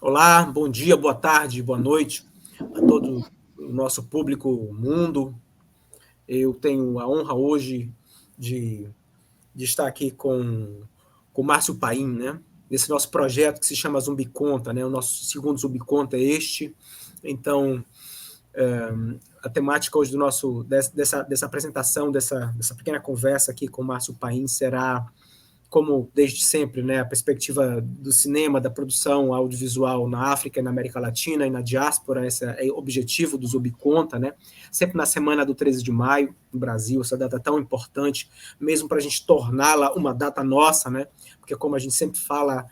Olá, bom dia, boa tarde, boa noite a todo o nosso público mundo. Eu tenho a honra hoje de, de estar aqui com o Márcio Paim, né? Nesse nosso projeto que se chama Zumbi Conta, né? O nosso segundo Zumbi Conta é este. Então, a temática hoje dessa apresentação, dessa pequena conversa aqui com o Márcio Paim será, como desde sempre, né, a perspectiva do cinema, da produção audiovisual na África e na América Latina e na diáspora, esse é o objetivo do Zumbi Conta, né? Sempre na semana do 13 de maio, no Brasil, essa data tão importante, mesmo para a gente torná-la uma data nossa, né? Porque, como a gente sempre fala,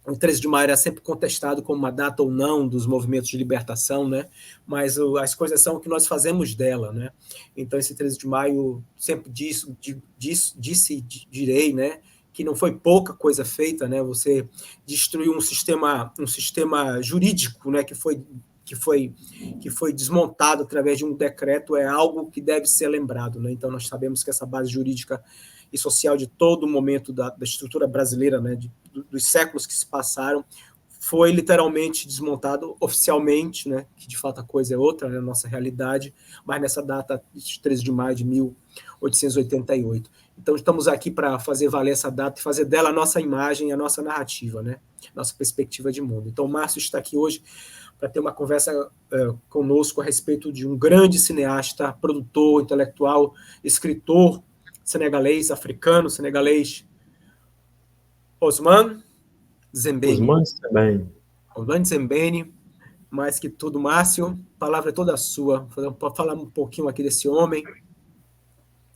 o 13 de maio era sempre contestado como uma data ou não dos movimentos de libertação, né? Mas as coisas são o que nós fazemos dela, né? Então, esse 13 de maio sempre direi, né? Que não foi pouca coisa feita, né? Você destruiu um sistema jurídico, né? Que foi desmontado através de um decreto, é algo que deve ser lembrado, né? Então, nós sabemos que essa base jurídica e social de todo o momento da estrutura brasileira, né, dos séculos que se passaram, foi literalmente desmontado oficialmente, né, que de fato a coisa é outra, né, a nossa realidade, mas nessa data, 13 de maio de 1888. Então, estamos aqui para fazer valer essa data e fazer dela a nossa imagem, a nossa narrativa, né, nossa perspectiva de mundo. Então, o Márcio está aqui hoje para ter uma conversa conosco a respeito de um grande cineasta, produtor, intelectual, escritor, senegalês Osman Zembeni. Osman Sembene. Osman Zembeni, mais que tudo, Márcio, a palavra é toda sua. Pode falar um pouquinho aqui desse homem.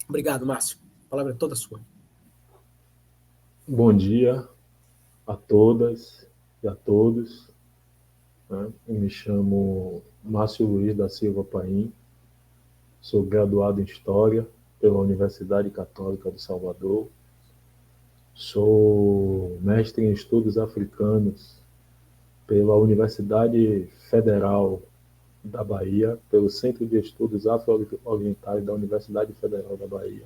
Obrigado, Márcio. A palavra é toda sua. Bom dia a todas e a todos. Eu me chamo Márcio Luiz da Silva Paim, sou graduado em História pela Universidade Católica de Salvador, sou mestre em Estudos Africanos pela Universidade Federal da Bahia, pelo Centro de Estudos Afro-Orientais da Universidade Federal da Bahia.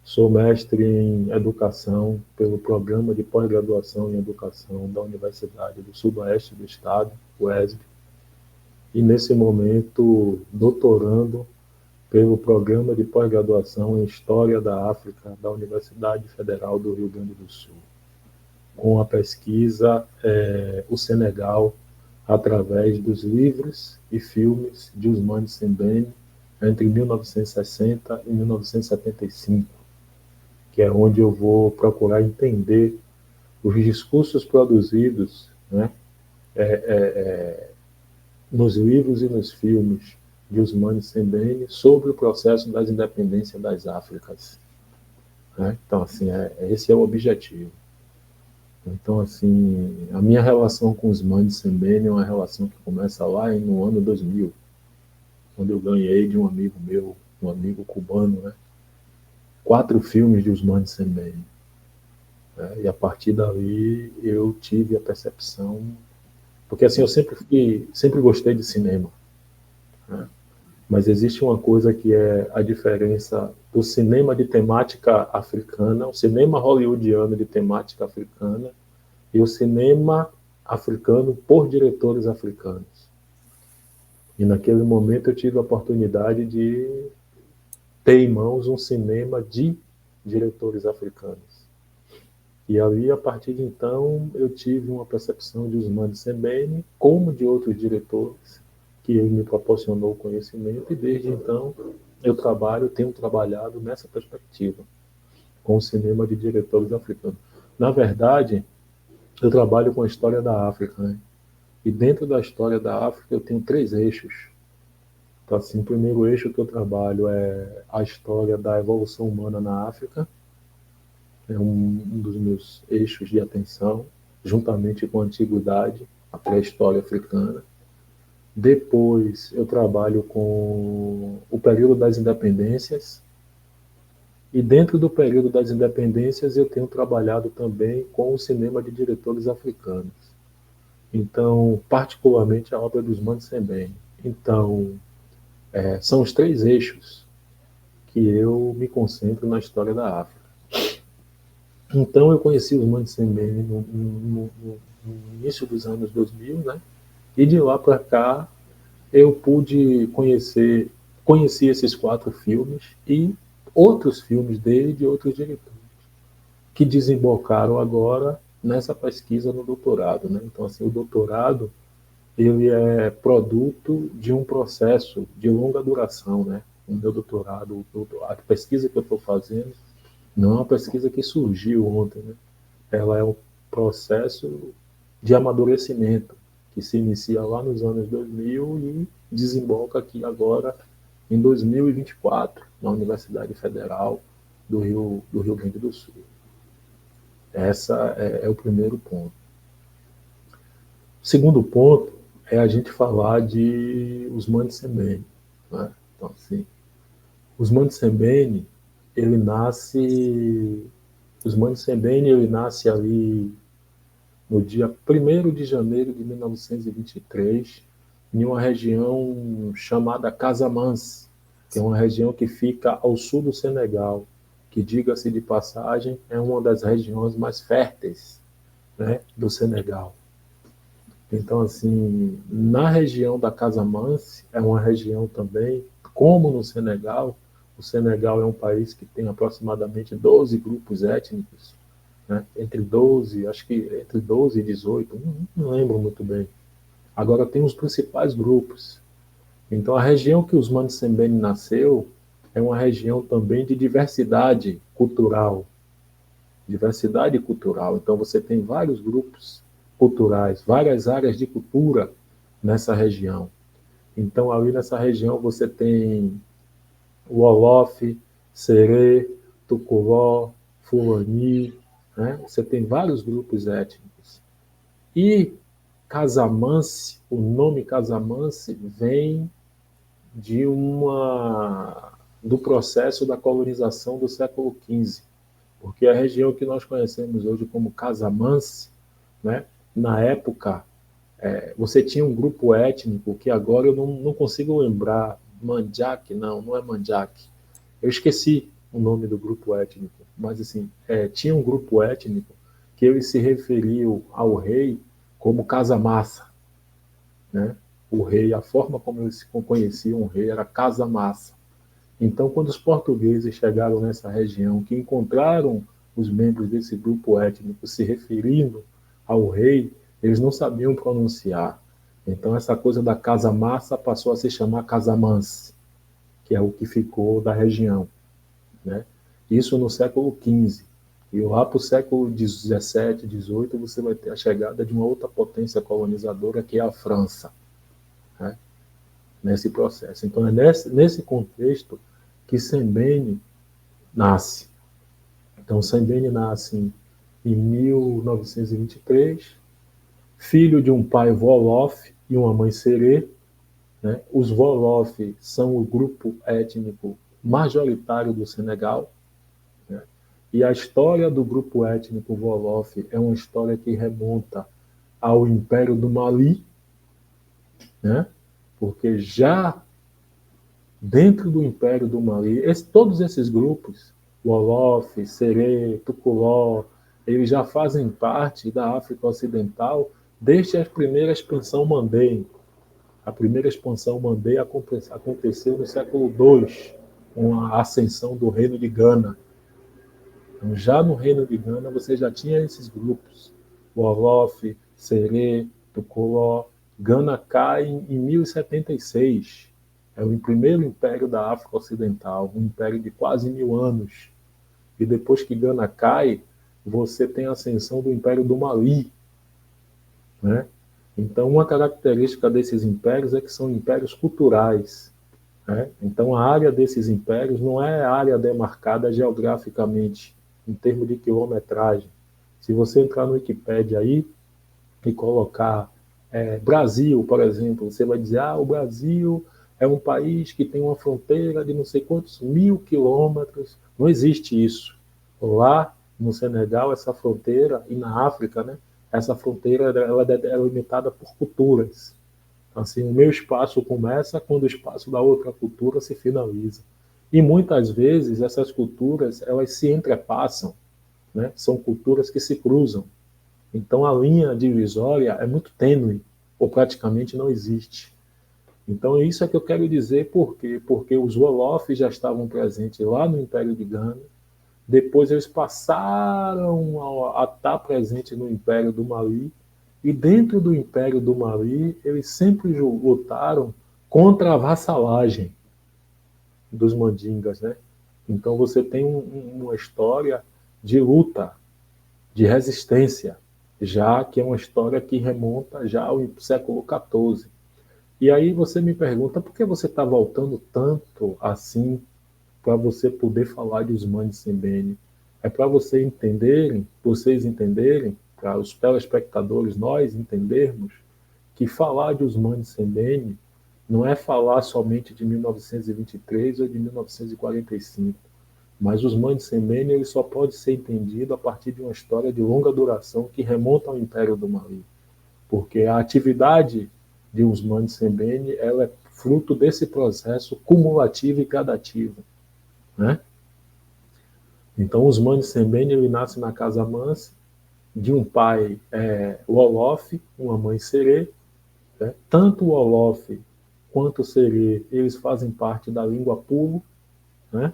Sou mestre em Educação pelo Programa de Pós-Graduação em Educação da Universidade do Sudoeste do Estado, UESB, e nesse momento doutorando pelo Programa de Pós-Graduação em História da África da Universidade Federal do Rio Grande do Sul, com a pesquisa O Senegal através dos livros e filmes de Ousmane Sembene entre 1960 e 1975, que é onde eu vou procurar entender os discursos produzidos, né, nos livros e nos filmes de Ousmane Sembene sobre o processo das independências das Áfricas. Né? Então, assim, esse é o objetivo. Então, assim, a minha relação com Ousmane Sembene é uma relação que começa lá no ano 2000, quando eu ganhei de um amigo meu, um amigo cubano, né, 4 filmes de Ousmane Sembene. E a partir dali eu tive a percepção, porque assim eu sempre gostei de cinema, né? Mas existe uma coisa que é a diferença do cinema de temática africana, o cinema hollywoodiano de temática africana e o cinema africano por diretores africanos. E naquele momento eu tive a oportunidade de ter em mãos um cinema de diretores africanos. E ali, a partir de então, eu tive uma percepção de Ousmane Sembene, como de outros diretores, que ele me proporcionou conhecimento, e desde então eu tenho trabalhado nessa perspectiva, com o cinema de diretores africanos. Na verdade, eu trabalho com a história da África, né? E dentro da história da África eu tenho 3 eixos. Então, assim, o primeiro eixo que eu trabalho é a história da evolução humana na África, é um dos meus eixos de atenção, juntamente com a antiguidade, a pré-história africana. Depois eu trabalho com o período das independências, e dentro do período das independências eu tenho trabalhado também com o cinema de diretores africanos. Então, particularmente a obra dos Ousmane Sembene. Então, são os 3 eixos que eu me concentro na história da África. Então eu conheci os Mansembene no início dos anos 2000, né? E de lá para cá eu pude conheci esses 4 filmes e outros filmes dele de outros diretores que desembocaram agora nessa pesquisa no doutorado, né? Então assim, o doutorado ele é produto de um processo de longa duração, né? O meu doutorado, a pesquisa que eu estou fazendo, não é uma pesquisa que surgiu ontem, né? Ela é um processo de amadurecimento que se inicia lá nos anos 2000 e desemboca aqui agora em 2024, na Universidade Federal do Rio Grande do Sul. Essa é o primeiro ponto. O segundo ponto é a gente falar de Ousmane Sembene, né? Então, assim, Ousmane Sembene, ele nasce ali no dia 1º de janeiro de 1923, em uma região chamada Casamance, que é uma região que fica ao sul do Senegal, que, diga-se de passagem, é uma das regiões mais férteis, né, do Senegal. Então, assim, na região da Casamance, é uma região também, como no Senegal, o Senegal é um país que tem aproximadamente 12 grupos étnicos, né? Entre 12, acho que entre 12 e 18, não lembro muito bem. Agora tem os principais grupos. Então a região que Ousmane Sembene nasceu é uma região também de diversidade cultural. Diversidade cultural. Então você tem vários grupos culturais, várias áreas de cultura nessa região. Então ali nessa região você tem o Wolof, Serê, Tukuló, Fulani, né? Você tem vários grupos étnicos. E Casamance, o nome Casamance vem do processo da colonização do século XV, porque a região que nós conhecemos hoje como Casamance, né, na época, você tinha um grupo étnico que agora eu não consigo lembrar, Mandjak, não é Mandjak, eu esqueci o nome do grupo étnico, mas assim, tinha um grupo étnico que eles se referiam ao rei como Casamassa, né? O rei, a forma como eles conheciam o rei era Casamassa. Então, quando os portugueses chegaram nessa região, que encontraram os membros desse grupo étnico se referindo ao rei, eles não sabiam pronunciar. Então, essa coisa da Casamassa passou a se chamar Casamance, que é o que ficou da região, né? Isso no século XV. E lá para o século XVII, XVIII, você vai ter a chegada de uma outra potência colonizadora, que é a França, né? Nesse processo. Então, é nesse contexto que Sembene nasce. Então, Sembene nasce em 1923, filho de um pai Wolof e uma mãe Serê, né? Os Wolof são o grupo étnico majoritário do Senegal, né? E a história do grupo étnico Wolof é uma história que remonta ao Império do Mali, né? Porque já dentro do Império do Mali, todos esses grupos, Wolof, Serê, Tukuló, eles já fazem parte da África Ocidental desde a primeira expansão Mandé. A primeira expansão Mandé aconteceu no século II, com a ascensão do Reino de Gana. Então, já no Reino de Gana, você já tinha esses grupos, Wolof, Serê, Tukuló. Gana cai em 1076. É o primeiro império da África Ocidental, um império de quase 1000 anos. E depois que Gana cai, você tem a ascensão do Império do Mali, né? Então, uma característica desses impérios é que são impérios culturais, né? Então, a área desses impérios não é área demarcada geograficamente, em termos de quilometragem. Se você entrar no Wikipedia aí e colocar Brasil, por exemplo, você vai dizer, o Brasil é um país que tem uma fronteira de não sei quantos 1000 quilômetros. Não existe isso. Lá no Senegal, essa fronteira, e na África, né, essa fronteira ela é limitada por culturas. Assim, o meu espaço começa quando o espaço da outra cultura se finaliza. E muitas vezes essas culturas elas se entrepassam. né? São culturas que se cruzam. Então, a linha divisória é muito tênue, ou praticamente não existe. Então, isso é que eu quero dizer por quê? Porque os Wolofs já estavam presentes lá no Império de Gana, depois eles passaram a estar presentes no Império do Mali, e dentro do Império do Mali, eles sempre lutaram contra a vassalagem dos mandingas, né? Então você tem uma história de luta, de resistência, já que é uma história que remonta já ao século XIV. E aí você me pergunta por que você está voltando tanto assim para você poder falar de Ousmane Sembene? É para vocês entenderem, para os telespectadores, nós entendermos que falar de Ousmane Sembene não é falar somente de 1923 ou de 1945, mas Ousmane Sembene ele só pode ser entendido a partir de uma história de longa duração que remonta ao Império do Mali, porque a atividade de Ousmane Sembene ela é fruto desse processo cumulativo e gradativo, né? Então, Ousmane Sembene ele nasce na Casamance, de um pai Wolof, uma mãe Serê, né? Tanto o Wolof quanto o Serê, eles fazem parte da língua Pulo, né?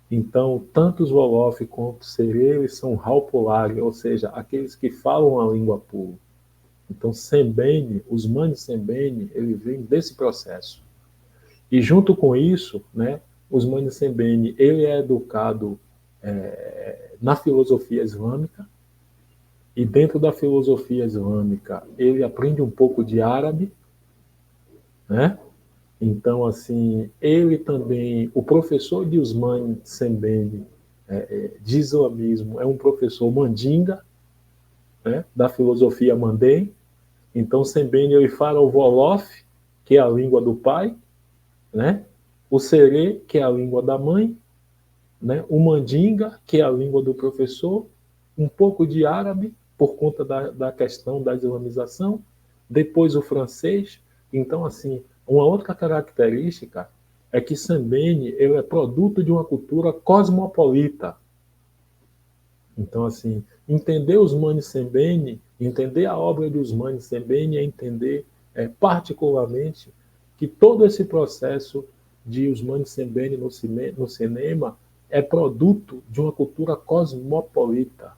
Então, tanto os Wolof quanto os Serê, eles são Halpolari, ou seja, aqueles que falam a língua Pulo. Então, Sembene, Ousmane Sembene, ele vem desse processo. E junto com isso, né, Ousmane Sembene, ele é educado na filosofia islâmica, e dentro da filosofia islâmica ele aprende um pouco de árabe, né? Então, assim, ele também, o professor de Ousmane Sembene de islamismo é um professor mandinga, né, da filosofia mandem. Então, Sembene ele fala o Wolof, que é a língua do pai, né? O Serê, que é a língua da mãe, né? O Mandinga, que é a língua do professor, um pouco de árabe, por conta da questão da islamização, depois o francês. Então, assim, uma outra característica é que Sembene ele é produto de uma cultura cosmopolita. Então, assim, entender Ousmane Sembene, entender a obra de Ousmane Sembene é entender particularmente que todo esse processo de Ousmane Sembene no cinema é produto de uma cultura cosmopolita,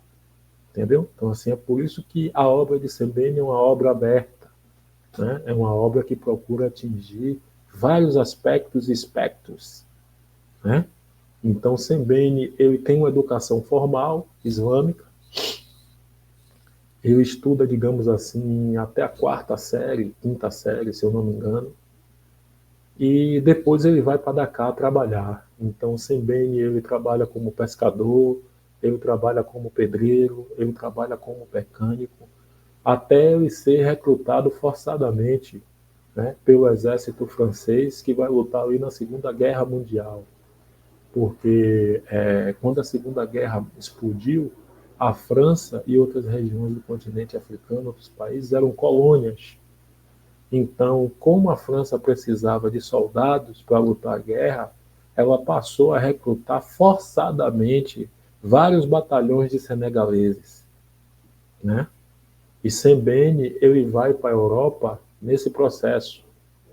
entendeu? Então, assim, é por isso que a obra de Sembene é uma obra aberta, né? É uma obra que procura atingir vários aspectos e espectros, né? Então, Sembene, ele tem uma educação formal, islâmica, ele estuda, digamos assim, até a quarta série, quinta série, se eu não me engano, e depois ele vai para Dakar trabalhar. Então, Sembene, ele trabalha como pescador, ele trabalha como pedreiro, ele trabalha como mecânico, até ele ser recrutado forçadamente, né, pelo exército francês, que vai lutar ali na Segunda Guerra Mundial. Porque quando a Segunda Guerra explodiu, a França e outras regiões do continente africano, outros países, eram colônias. Então, como a França precisava de soldados para lutar a guerra, ela passou a recrutar forçadamente vários batalhões de senegaleses, né? E Sembene, ele vai para a Europa nesse processo,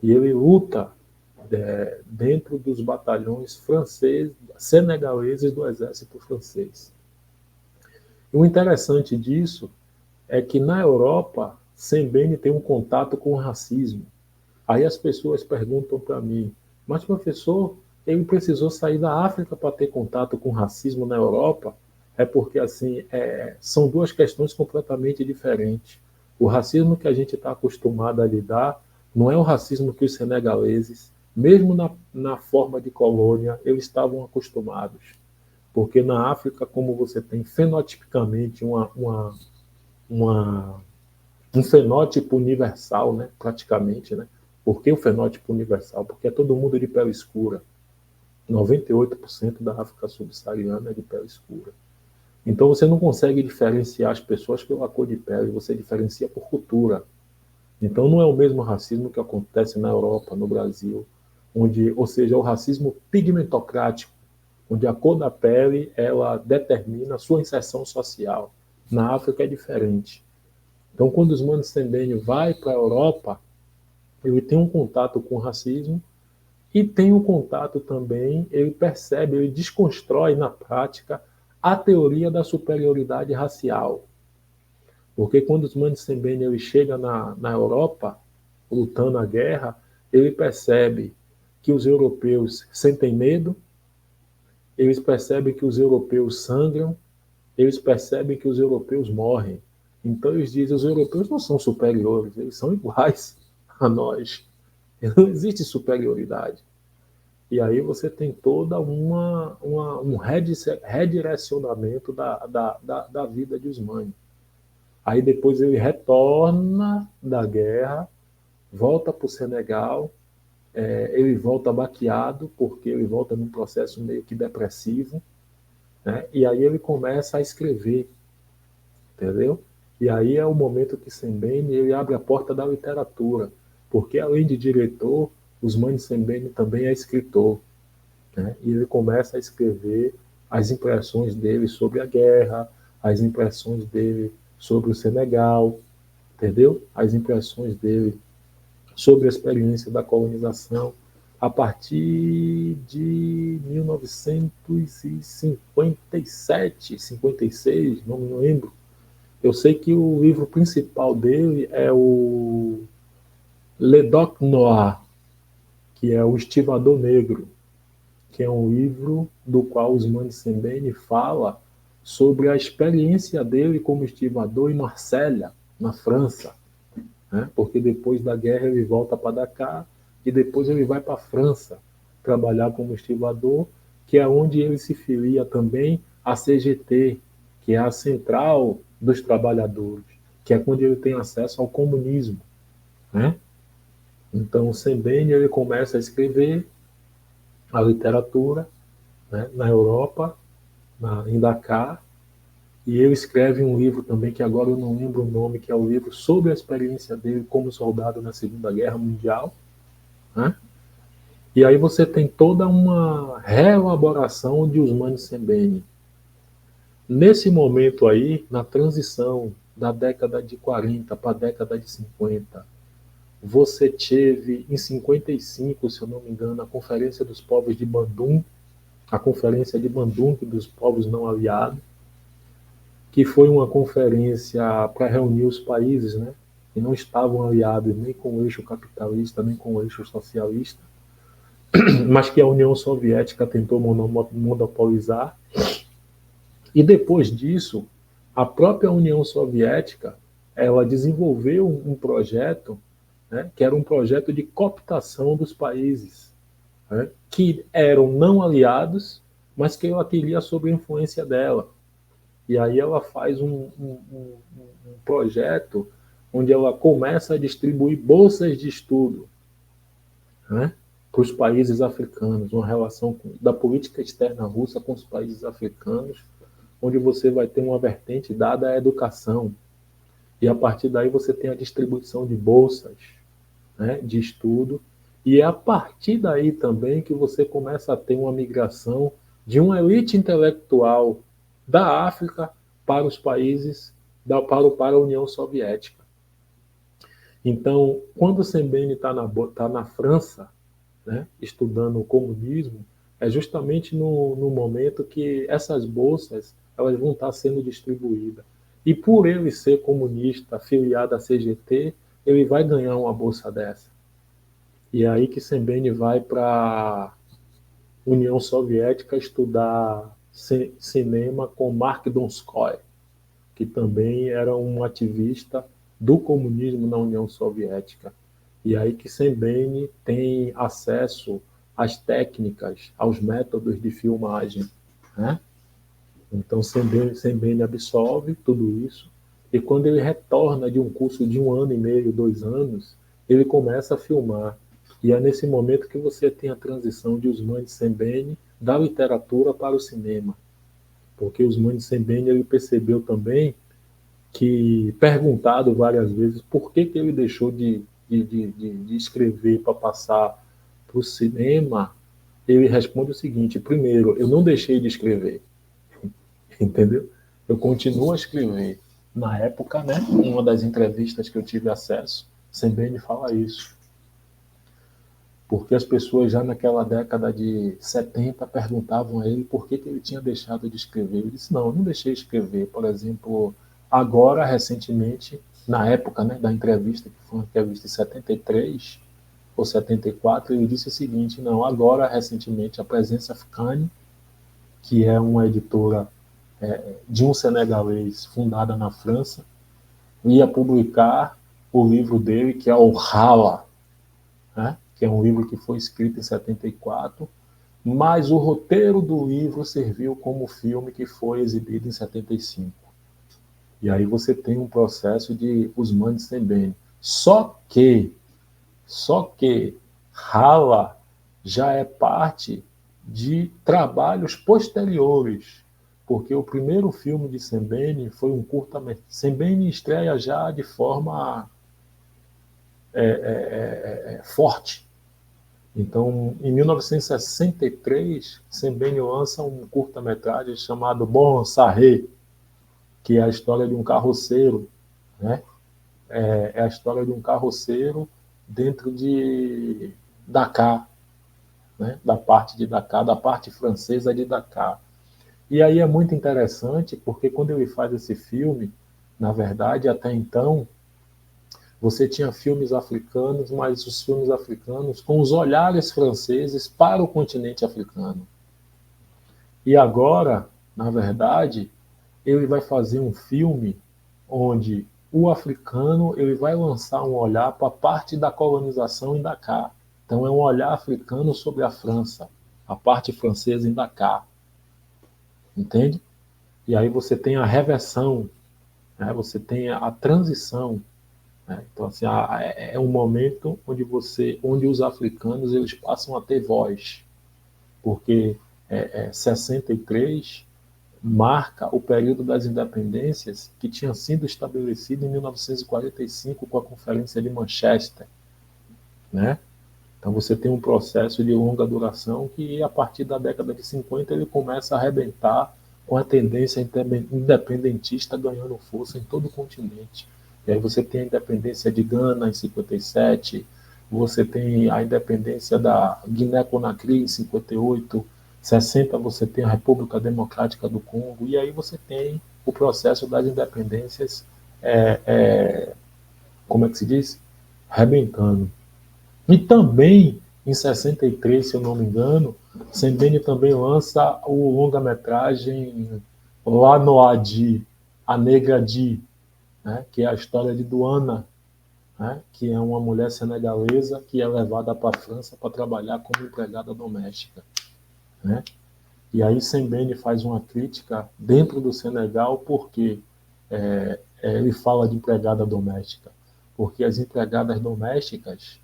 e ele luta dentro dos batalhões franceses, senegaleses do exército francês. E o interessante disso é que na Europa, Sembene tem um contato com o racismo. Aí as pessoas perguntam para mim, mas professor, ele precisou sair da África para ter contato com o racismo na Europa? É porque assim são duas questões completamente diferentes. O racismo que a gente está acostumado a lidar não é o racismo que os senegaleses, mesmo na forma de colônia, eles estavam acostumados. Porque na África, como você tem fenotipicamente um fenótipo universal, né, praticamente, né? Por que o fenótipo universal? Porque é todo mundo de pele escura. 98% da África subsaariana é de pele escura. Então você não consegue diferenciar as pessoas pela cor de pele, você diferencia por cultura. Então não é o mesmo racismo que acontece na Europa, no Brasil, onde, ou seja, o racismo pigmentocrático, onde a cor da pele ela determina a sua inserção social. Na África é diferente. Então, quando os Osmani Sembene vai para a Europa, ele tem um contato com o racismo e tem um contato também, ele percebe, ele desconstrói na prática a teoria da superioridade racial. Porque quando os Osmani Sembene ele chega na Europa, lutando a guerra, ele percebe que os europeus sentem medo, eles percebem que os europeus sangram, eles percebem que os europeus morrem. Então eles dizem, os europeus não são superiores, eles são iguais a nós. Não existe superioridade. E aí você tem toda um redirecionamento da vida de Usmani. Aí depois ele retorna da guerra, volta para o Senegal, ele volta baqueado, porque ele volta num processo meio que depressivo, né? E aí ele começa a escrever, entendeu? E aí é o momento que Sembene ele abre a porta da literatura, porque além de diretor, Usmani Sembene também é escritor, né? E ele começa a escrever as impressões dele sobre a guerra, as impressões dele sobre o Senegal, entendeu? As impressões dele sobre a experiência da colonização a partir de 1957, 56, não me lembro. Eu sei que o livro principal dele é o Le Doc Noir, que é o Estivador Negro, que é um livro do qual Usmani Sembene fala sobre a experiência dele como estivador em Marselha, na França, né? Porque depois da guerra ele volta para Dakar e depois ele vai para a França trabalhar como estivador, que é onde ele se filia também à CGT, que é a Central dos Trabalhadores, que é quando ele tem acesso ao comunismo, né? Então, o Sembene ele começa a escrever a literatura, né, na Europa, em Dakar, e ele escreve um livro também, que agora eu não lembro o nome, que é o livro sobre a experiência dele como soldado na Segunda Guerra Mundial, né? E aí você tem toda uma reelaboração de Usmani Sembene. Nesse momento aí, na transição da década de 40 para a década de 50, você teve em 55, se eu não me engano, a Conferência dos Povos de Bandung, a Conferência de Bandung dos Povos Não Aliados, que foi uma conferência para reunir os países, né, que não estavam aliados nem com o eixo capitalista, nem com o eixo socialista, mas que a União Soviética tentou monopolizar. E depois disso, a própria União Soviética ela desenvolveu um projeto, né, que era um projeto de cooptação dos países, né, que eram não aliados, mas que ela queria sob a influência dela. E aí ela faz um projeto onde ela começa a distribuir bolsas de estudo, né, para os países africanos, uma relação da política externa russa com os países africanos, onde você vai ter uma vertente dada à educação. E a partir daí você tem a distribuição de bolsas, né, de estudo, e é a partir daí também que você começa a ter uma migração de uma elite intelectual da África para os países, para a União Soviética. Então, quando Sembene está na França, né, estudando o comunismo, é justamente no momento que essas bolsas elas vão estar sendo distribuídas. E por ele ser comunista, afiliado à CGT, ele vai ganhar uma bolsa dessa. E é aí que Sembene vai para a União Soviética estudar cinema com Mark Donskoy, que também era um ativista do comunismo na União Soviética. E aí que Sembene tem acesso às técnicas, aos métodos de filmagem, né? Então Sembene absorve tudo isso, e quando ele retorna de um curso de 1 ano e meio, 2 anos, ele começa a filmar. E é nesse momento que você tem a transição de Usmani Sembene da literatura para o cinema. Porque Usmani Sembene ele percebeu também que, perguntado várias vezes por que ele deixou de escrever para passar para o cinema, ele responde o seguinte: primeiro, eu não deixei de escrever, entendeu? Eu continuo a escrever. Na época, né, uma das entrevistas que eu tive acesso, Sembene fala isso. Porque as pessoas já naquela década de 70 perguntavam a ele por que ele tinha deixado de escrever. Ele disse, não, eu não deixei de escrever. Por exemplo, agora, recentemente, na época, né, da entrevista, que foi uma entrevista em 73 ou 74, ele disse o seguinte, não, agora, recentemente, a Presença Africana, que é uma editora de um senegalês fundada na França, ia publicar o livro dele, que é o Hala, né? Que é um livro que foi escrito em 74, mas o roteiro do livro serviu como filme que foi exibido em 75. E aí você tem um processo de Ousmane Sembene. Só que Hala já é parte de trabalhos posteriores, porque o primeiro filme de Sembene foi um curta-metragem. Sembene estreia já de forma forte. Então, em 1963, Sembene lança um curta-metragem chamado Bon Sarré, que é a história de um carroceiro, né? É a história de um carroceiro dentro de Dakar, né? Da parte de Dakar, da parte francesa de Dakar. E aí é muito interessante, porque quando ele faz esse filme, na verdade, até então, você tinha filmes africanos, mas os filmes africanos com os olhares franceses para o continente africano. E agora, na verdade, ele vai fazer um filme onde o africano ele vai lançar um olhar para a parte da colonização em Dakar. Então é um olhar africano sobre a França, a parte francesa em Dakar. Entende? E aí você tem a reversão, né? Você tem a transição. Então, assim, é um momento onde os africanos eles passam a ter voz, porque 63 marca o período das independências que tinha sido estabelecido em 1945 com a Conferência de Manchester, né? Então você tem um processo de longa duração que a partir da década de 50 ele começa a arrebentar com a tendência independentista ganhando força em todo o continente. E aí você tem a independência de Gana em 57, você tem a independência da Guiné-Conakry em 58, 60 você tem a República Democrática do Congo, e aí você tem o processo das independências, como é que se diz? Rebentando. E também, em 63, se eu não me engano, Sembene também lança o longa-metragem La Noadi, A Negra Di, né, que é a história de Douana, né, que é uma mulher senegalesa que é levada para a França para trabalhar como empregada doméstica. Né? E aí Sembene faz uma crítica dentro do Senegal porque ele fala de empregada doméstica, porque as empregadas domésticas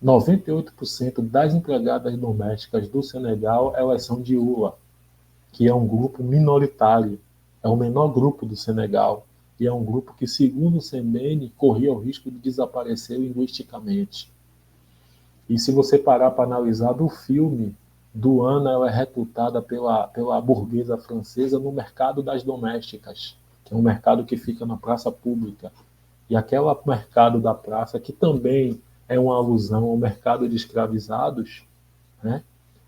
98% das empregadas domésticas do Senegal elas são de Ula, que é um grupo minoritário, é o menor grupo do Senegal e é um grupo que, segundo Sembene, corria o risco de desaparecer linguisticamente. E se você parar para analisar do filme, Douana ela é recrutada pela burguesa francesa no mercado das domésticas, que é um mercado que fica na praça pública. E aquele mercado da praça, que também é uma alusão ao mercado de escravizados, né?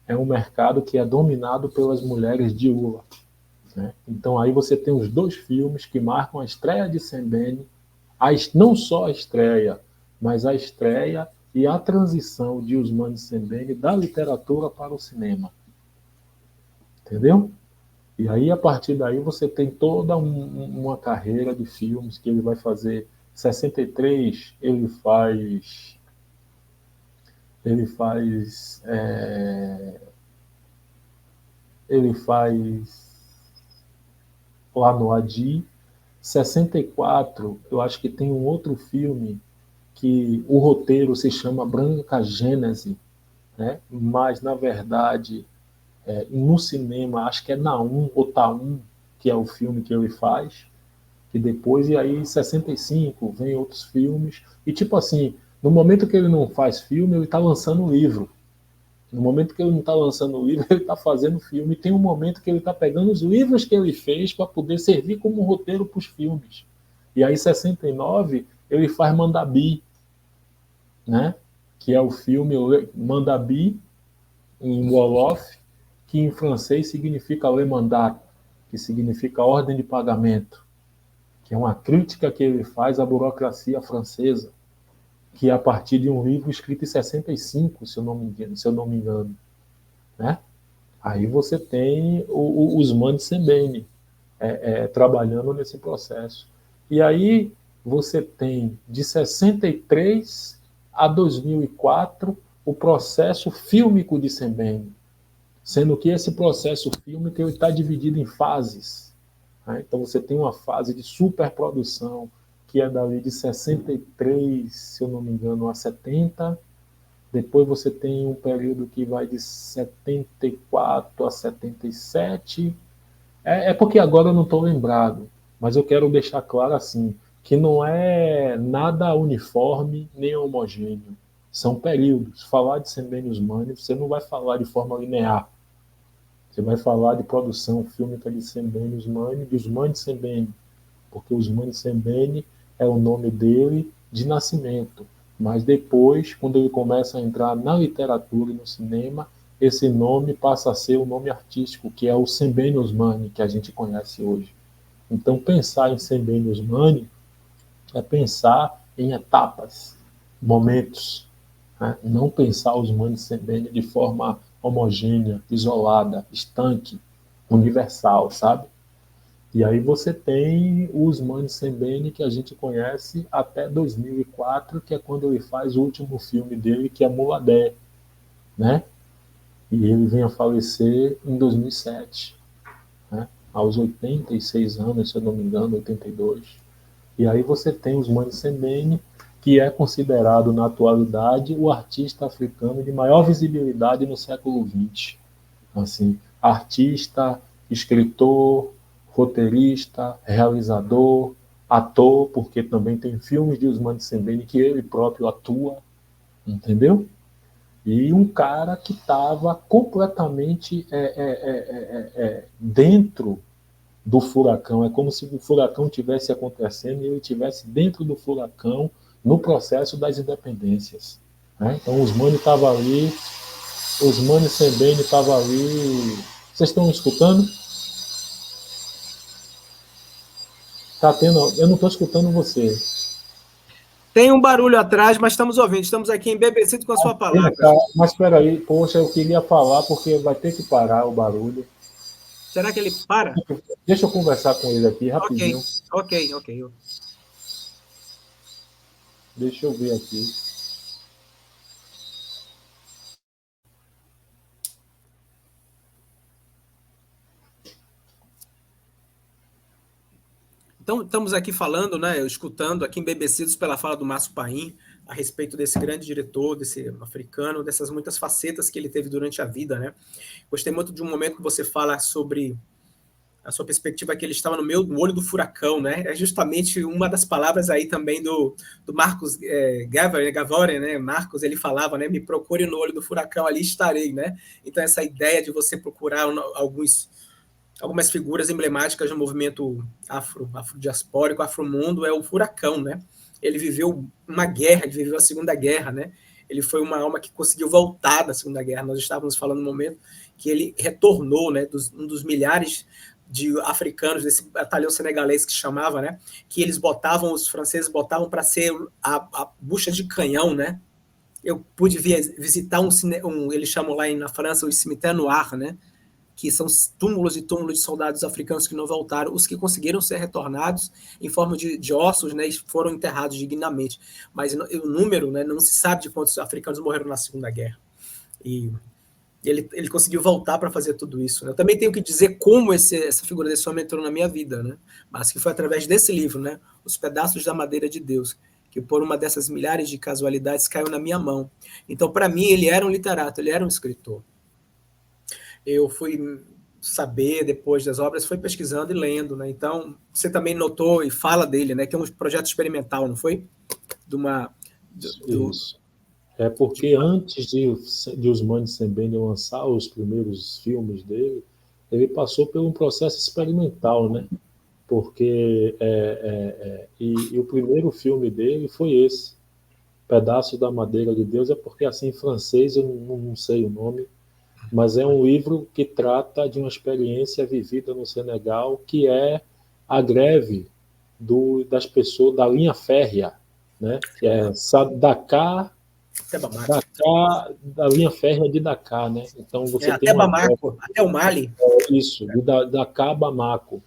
É um mercado que é dominado pelas mulheres de Ula. Né? Então aí você tem os dois filmes que marcam a estreia de Sembene, não só a estreia, mas a estreia e a transição de Ousmane Sembene da literatura para o cinema. Entendeu? E aí, a partir daí, você tem toda uma carreira de filmes que ele vai fazer. Em 63, ele faz La Noadi. 64, eu acho que tem um outro filme que o roteiro se chama Branca Gênese, né? Mas, na verdade, no cinema, acho que é Naum ou Taum, que é o filme que ele faz, que depois, e aí em 65 vem outros filmes, e tipo assim, no momento que ele não faz filme, ele está lançando um livro. No momento que ele não está lançando o livro, ele está fazendo filme. E tem um momento que ele está pegando os livros que ele fez para poder servir como roteiro para os filmes. E aí, em 69, ele faz Mandabi, né? Que é o filme Mandabi, em Wolof, que em francês significa le mandat, que significa ordem de pagamento, que é uma crítica que ele faz à burocracia francesa, que é a partir de um livro escrito em 65, se eu não me engano, né? Aí você tem o Ousmane Sembène trabalhando nesse processo. E aí você tem, de 63 a 2004, o processo fílmico de Sembène, sendo que esse processo fílmico está dividido em fases. Né? Então você tem uma fase de superprodução, que é dali de 63, se eu não me engano, a 70. Depois você tem um período que vai de 74 a 77. É porque agora eu não estou lembrado, mas eu quero deixar claro assim, que não é nada uniforme nem homogêneo. São períodos. Falar de Sembène Ousmane, você não vai falar de forma linear. Você vai falar de produção fílmica de Sembène Ousmane, de Ousmane Sembène, porque Ousmane Sembène é o nome dele de nascimento. Mas depois, quando ele começa a entrar na literatura e no cinema, esse nome passa a ser o nome artístico, que é o Sembène Ousmane, que a gente conhece hoje. Então, pensar em Sembène Ousmane é pensar em etapas, momentos, né? Não pensar Ousmane Sembène de forma homogênea, isolada, estanque, universal, sabe? E aí você tem o Ousmane Sembène, que a gente conhece até 2004, que é quando ele faz o último filme dele, que é Mouladé, né? E ele vem a falecer em 2007, né? Aos 86 anos, se eu não me engano, 82. E aí você tem o Ousmane Sembène, que é considerado na atualidade o artista africano de maior visibilidade no século XX. Assim, artista, escritor, roteirista, realizador, ator, porque também tem filmes de Ousmane Sembène que ele próprio atua, entendeu? E um cara que estava completamente dentro do furacão. É como se o furacão tivesse acontecendo e ele estivesse dentro do furacão no processo das independências. Né? Então, o Ousmane estava ali, Ousmane Sembène estava ali. Vocês estão escutando? Tá tendo? Eu não estou escutando você. Tem um barulho atrás, mas estamos ouvindo. Estamos aqui embebecidos com a sua palavra. Mas espera aí, poxa, eu queria falar porque vai ter que parar o barulho. Será que ele para? Deixa eu conversar com ele aqui rapidinho. Ok. Deixa eu ver aqui. Então, estamos aqui falando, né, escutando aqui embebecidos pela fala do Márcio Paim a respeito desse grande diretor, desse africano, dessas muitas facetas que ele teve durante a vida, né? Gostei muito de um momento que você fala sobre a sua perspectiva, que ele estava no meio do olho do furacão, né? É justamente uma das palavras aí também do Marcos Gavore, né? Marcos, ele falava, né? Me procure no olho do furacão, ali estarei, né? Então, essa ideia de você procurar algumas figuras emblemáticas do movimento afrodiaspórico, afromundo, é o furacão, né? Ele viveu uma guerra, ele viveu a Segunda Guerra, né? Ele foi uma alma que conseguiu voltar da Segunda Guerra. Nós estávamos falando no momento que ele retornou, né? Um dos milhares de africanos desse batalhão senegalês que chamava, né? Que eles botavam, os franceses botavam para ser a bucha de canhão, né? Eu pude visitar eles chamam lá na França o cemitério noir, né? Que são túmulos e túmulos de soldados africanos que não voltaram, os que conseguiram ser retornados em forma de ossos, né, foram enterrados dignamente. Mas o número, né, não se sabe de quantos africanos morreram na Segunda Guerra. E ele conseguiu voltar para fazer tudo isso. Né? Eu também tenho que dizer como essa figura desse homem entrou na minha vida, né? Mas que foi através desse livro, né, Os Pedaços da Madeira de Deus, que por uma dessas milhares de casualidades caiu na minha mão. Então, para mim, ele era um literato, ele era um escritor. Eu fui saber depois das obras, foi pesquisando e lendo, né? Então, você também notou e fala dele, né? Que é um projeto experimental, não foi? Isso. É porque antes de Ousmane Sembène lançar os primeiros filmes dele, ele passou por um processo experimental, né? Porque e o primeiro filme dele foi esse, Pedaço da Madeira de Deus, é porque assim em francês eu não sei o nome, mas é um livro que trata de uma experiência vivida no Senegal, que é a greve das pessoas da linha férrea, né? Que é Dakar, Até Bamako. Dakar, da linha férrea de Dakar, né? Então você tem Até uma greve, Bamako, até o Mali. isso, de Dakar a Bamako.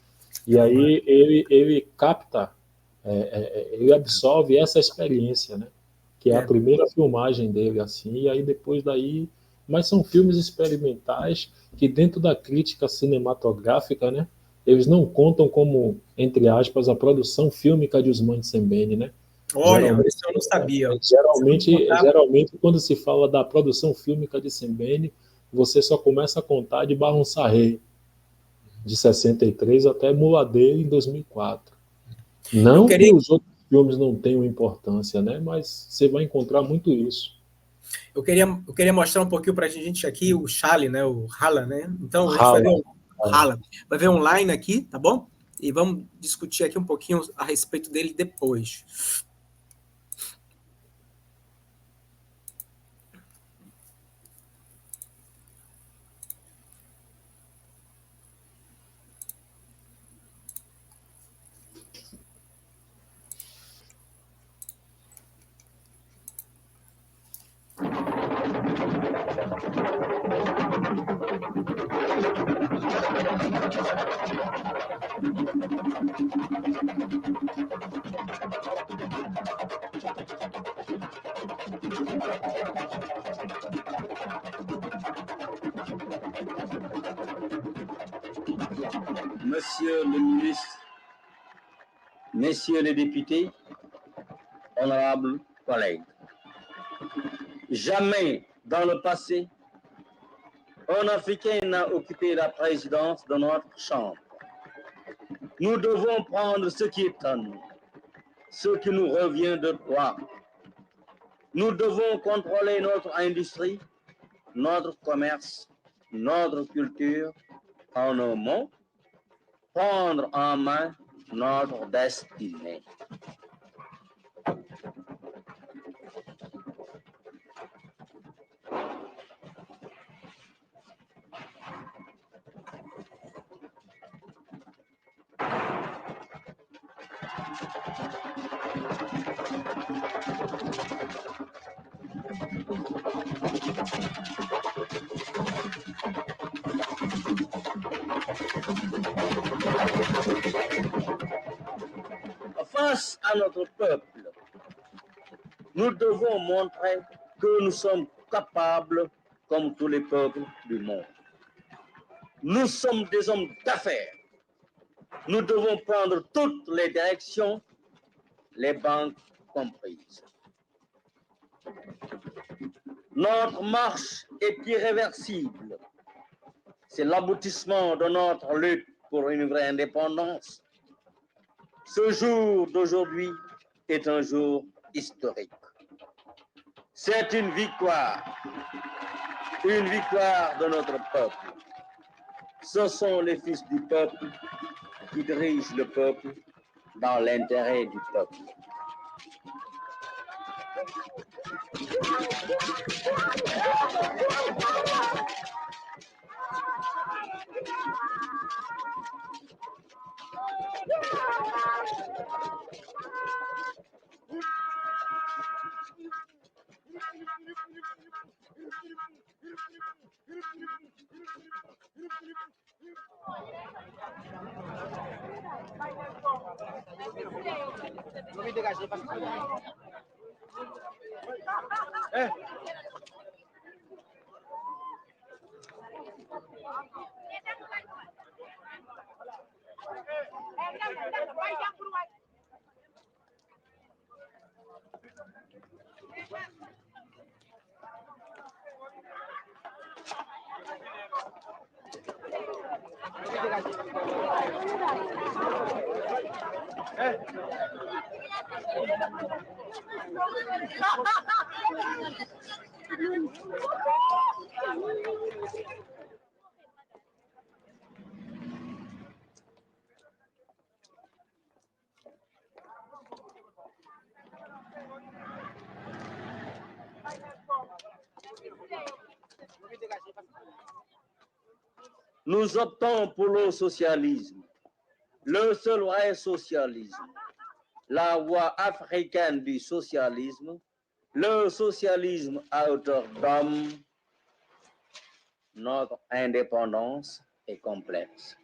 E aí ele capta, ele absorve essa experiência, né? Que é a primeira filmagem dele, assim, e aí depois daí... Mas são filmes experimentais que dentro da crítica cinematográfica, né? Eles não contam como, entre aspas, a produção fílmica de Ousmane Sembène, né? Olha, isso eu não sabia. Geralmente, quando se fala da produção fílmica de Sembène, você só começa a contar de Baron Sarré, de 63 até Mulader em 2004. Não que os outros filmes não tenham importância, né? Mas você vai encontrar muito isso. Eu queria mostrar um pouquinho para a gente aqui o Charlie, né? O Hala, né? Então a gente vai ver vai ver online aqui, tá bom? E vamos discutir aqui um pouquinho a respeito dele depois. Monsieur le ministre, messieurs les députés, honorables collègues, jamais dans le passé, un Africain n'a occupé la présidence de notre Chambre. Nous devons prendre ce qui est à nous, ce qui nous revient de droit. Nous devons contrôler notre industrie, notre commerce, notre culture, en un mot, prendre en main notre destinée. Face à notre peuple, nous devons montrer que nous sommes capables comme tous les peuples du monde. Nous sommes des hommes d'affaires. Nous devons prendre toutes les directions, les banques comprises. Notre marche est irréversible. C'est l'aboutissement de notre lutte pour une vraie indépendance. Ce jour d'aujourd'hui est un jour historique. C'est une victoire de notre peuple. Ce sont les fils du peuple qui dirigent le peuple dans l'intérêt du peuple. Nous optons pour le socialisme, le seul vrai socialisme, la voie africaine du socialisme, le socialisme à hauteur d'homme. Notre indépendance est complexe.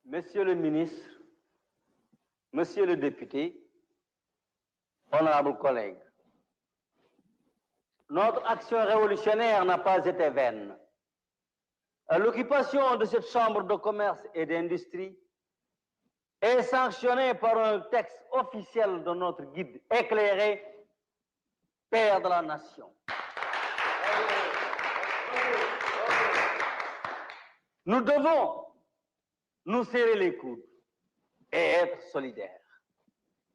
Monsieur le ministre, Monsieur le député, honorables collègues, notre action révolutionnaire n'a pas été vaine. L'occupation de cette chambre de commerce et d'industrie est sanctionnée par un texte officiel de notre guide éclairé, Père de la Nation. Nous devons nous serrer les coudes et être solidaires,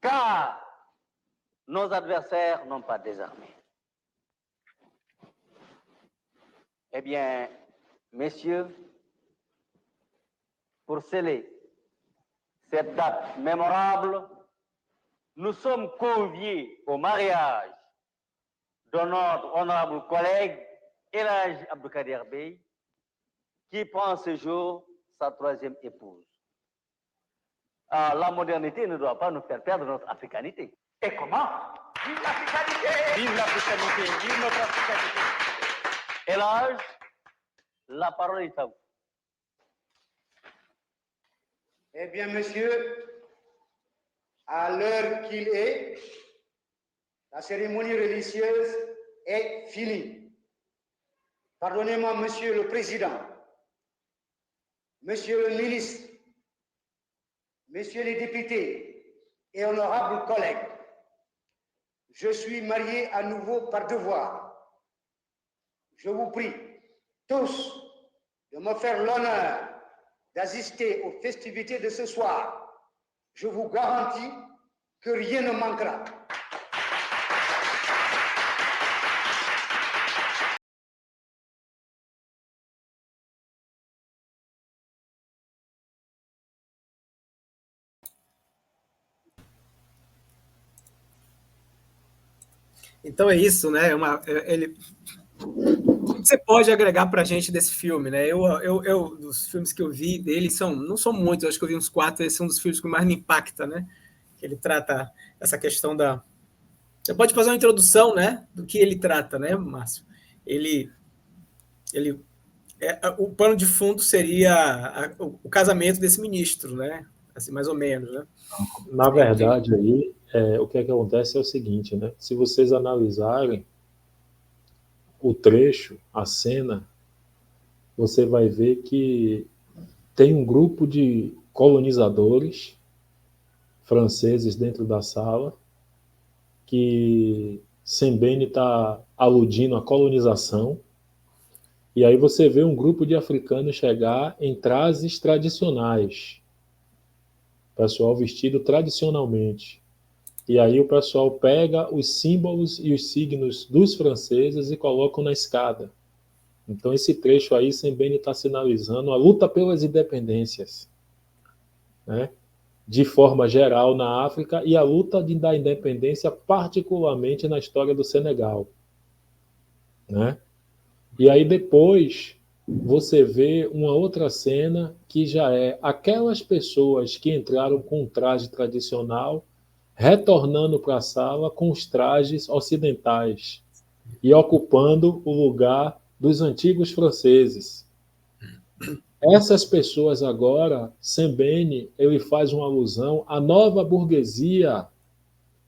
car nos adversaires n'ont pas désarmé. Eh bien, messieurs, pour sceller cette date mémorable, nous sommes conviés au mariage de notre honorable collègue El Hadj Abdou Kader Bey, qui prend ce jour sa troisième épouse. La modernité ne doit pas nous faire perdre notre africanité. Et comment? Vive l'africanité! Vive l'africanité! Vive notre africanité! El Hadj, la parole est à vous. Eh bien, monsieur, à l'heure qu'il est, la cérémonie religieuse est finie. Pardonnez-moi, monsieur le président, monsieur le ministre, messieurs les députés et honorables collègues, je suis marié à nouveau par devoir. Je vous prie tous de me faire l'honneur d'assister aux festivités de ce soir. Je vous garantis que rien ne manquera. Então é isso, né? Você pode agregar para a gente desse filme, né? Dos filmes que eu vi dele, não são muitos, acho que eu vi uns 4, esse é um dos filmes que mais me impacta, né? Ele trata essa questão da... Você pode fazer uma introdução, né? Do que ele trata, né, Márcio? Ele O pano de fundo seria o casamento desse ministro, né? Assim, mais ou menos, né? Na verdade, aí, o que acontece é o seguinte, né? Se vocês analisarem o trecho, a cena, você vai ver que tem um grupo de colonizadores franceses dentro da sala, que Sembene está aludindo à colonização, e aí você vê um grupo de africanos chegar em trajes tradicionais, pessoal vestido tradicionalmente. E aí o pessoal pega os símbolos e os signos dos franceses e colocam na escada. Então esse trecho aí, Sembene está sinalizando a luta pelas independências, né? De forma geral na África, e a luta da independência particularmente na história do Senegal, né? E aí depois você vê uma outra cena que já é aquelas pessoas que entraram com o traje tradicional retornando para a sala com os trajes ocidentais e ocupando o lugar dos antigos franceses. Essas pessoas agora, Sembene, ele faz uma alusão à nova burguesia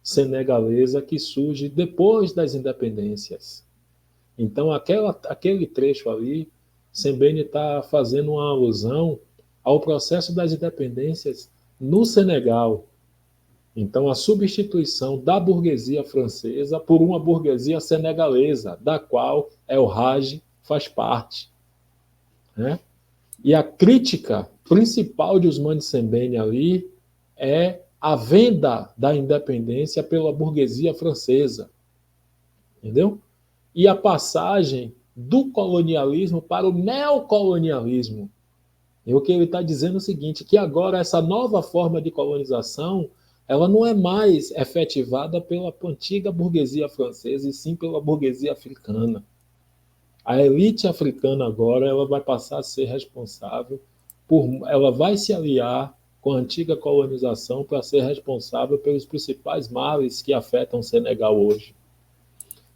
senegalesa que surge depois das independências. Então, aquele trecho ali, Sembene está fazendo uma alusão ao processo das independências no Senegal. Então, a substituição da burguesia francesa por uma burguesia senegalesa, da qual El Hadj faz parte, né? E a crítica principal de Ousmane Sembene ali é a venda da independência pela burguesia francesa, entendeu? E a passagem do colonialismo para o neocolonialismo. E o que ele está dizendo é o seguinte, que agora essa nova forma de colonização, ela não é mais efetivada pela antiga burguesia francesa, e sim pela burguesia africana. A elite africana agora ela vai passar a ser responsável ela vai se aliar com a antiga colonização para ser responsável pelos principais males que afetam o Senegal hoje.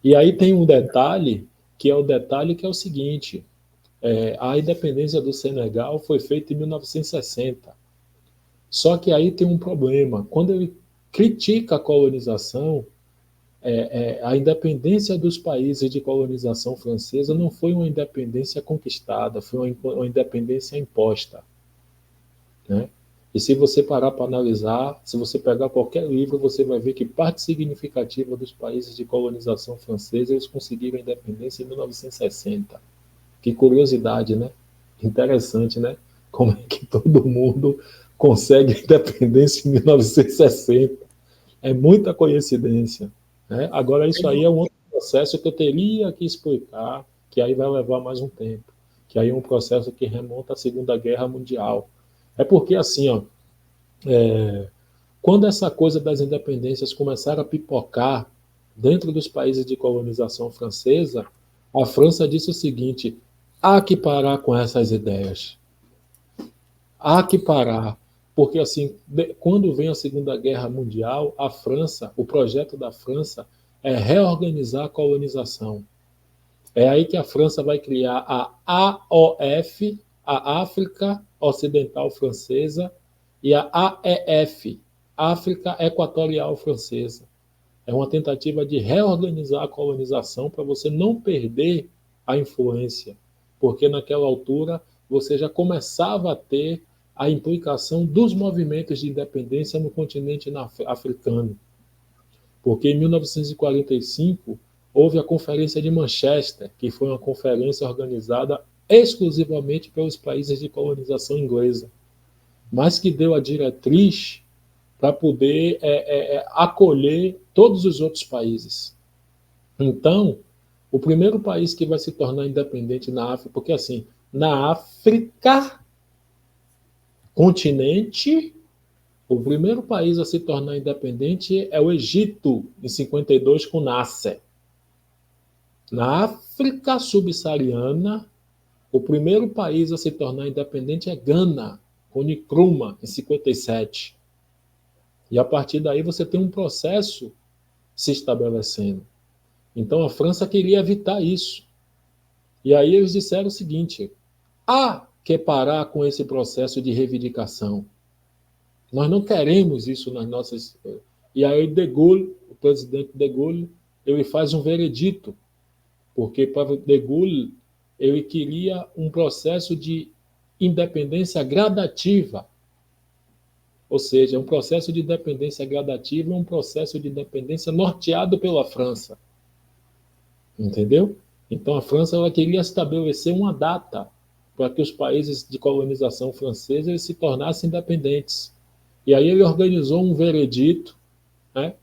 E aí tem um detalhe que é o seguinte, a independência do Senegal foi feita em 1960. Só que aí tem um problema. Quando ele critica a colonização, a independência dos países de colonização francesa não foi uma independência conquistada, foi uma independência imposta, né? E se você parar para analisar, se você pegar qualquer livro, você vai ver que parte significativa dos países de colonização francesa, eles conseguiram a independência em 1960. Que curiosidade, né? Interessante, né? Como é que todo mundo consegue a independência em 1960? É muita coincidência, né? Agora, isso aí é um outro processo que eu teria que explicar, que aí vai levar mais um tempo, que aí é um processo que remonta à Segunda Guerra Mundial. É porque, assim, ó, quando essa coisa das independências começaram a pipocar dentro dos países de colonização francesa, a França disse o seguinte, há que parar com essas ideias. Há que parar. Porque, assim, quando vem a Segunda Guerra Mundial, a França, o projeto da França é reorganizar a colonização. É aí que a França vai criar a AOF, a África Ocidental Francesa, e a AEF, África Equatorial Francesa. É uma tentativa de reorganizar a colonização para você não perder a influência, porque naquela altura você já começava a ter a implicação dos movimentos de independência no continente africano. Porque em 1945 houve a Conferência de Manchester, que foi uma conferência organizada exclusivamente pelos países de colonização inglesa, mas que deu a diretriz para poder acolher todos os outros países. Então, o primeiro país que vai se tornar independente na África, porque assim, na África, continente, o primeiro país a se tornar independente é o Egito, em 52, com Nasser. Na África subsaariana, o primeiro país a se tornar independente é Gana, com Nkrumah, em 57. E a partir daí você tem um processo se estabelecendo. Então a França queria evitar isso. E aí eles disseram o seguinte, Há que parar com esse processo de reivindicação. Nós não queremos isso nas nossas... E aí De Gaulle, o presidente De Gaulle, ele faz um veredito, porque para De Gaulle ele queria um processo de independência gradativa. Ou seja, um processo de independência gradativa é um processo de independência norteado pela França. Entendeu? Então a França ela queria estabelecer uma data para que os países de colonização francesa eles se tornassem independentes. E aí ele organizou um veredito, né,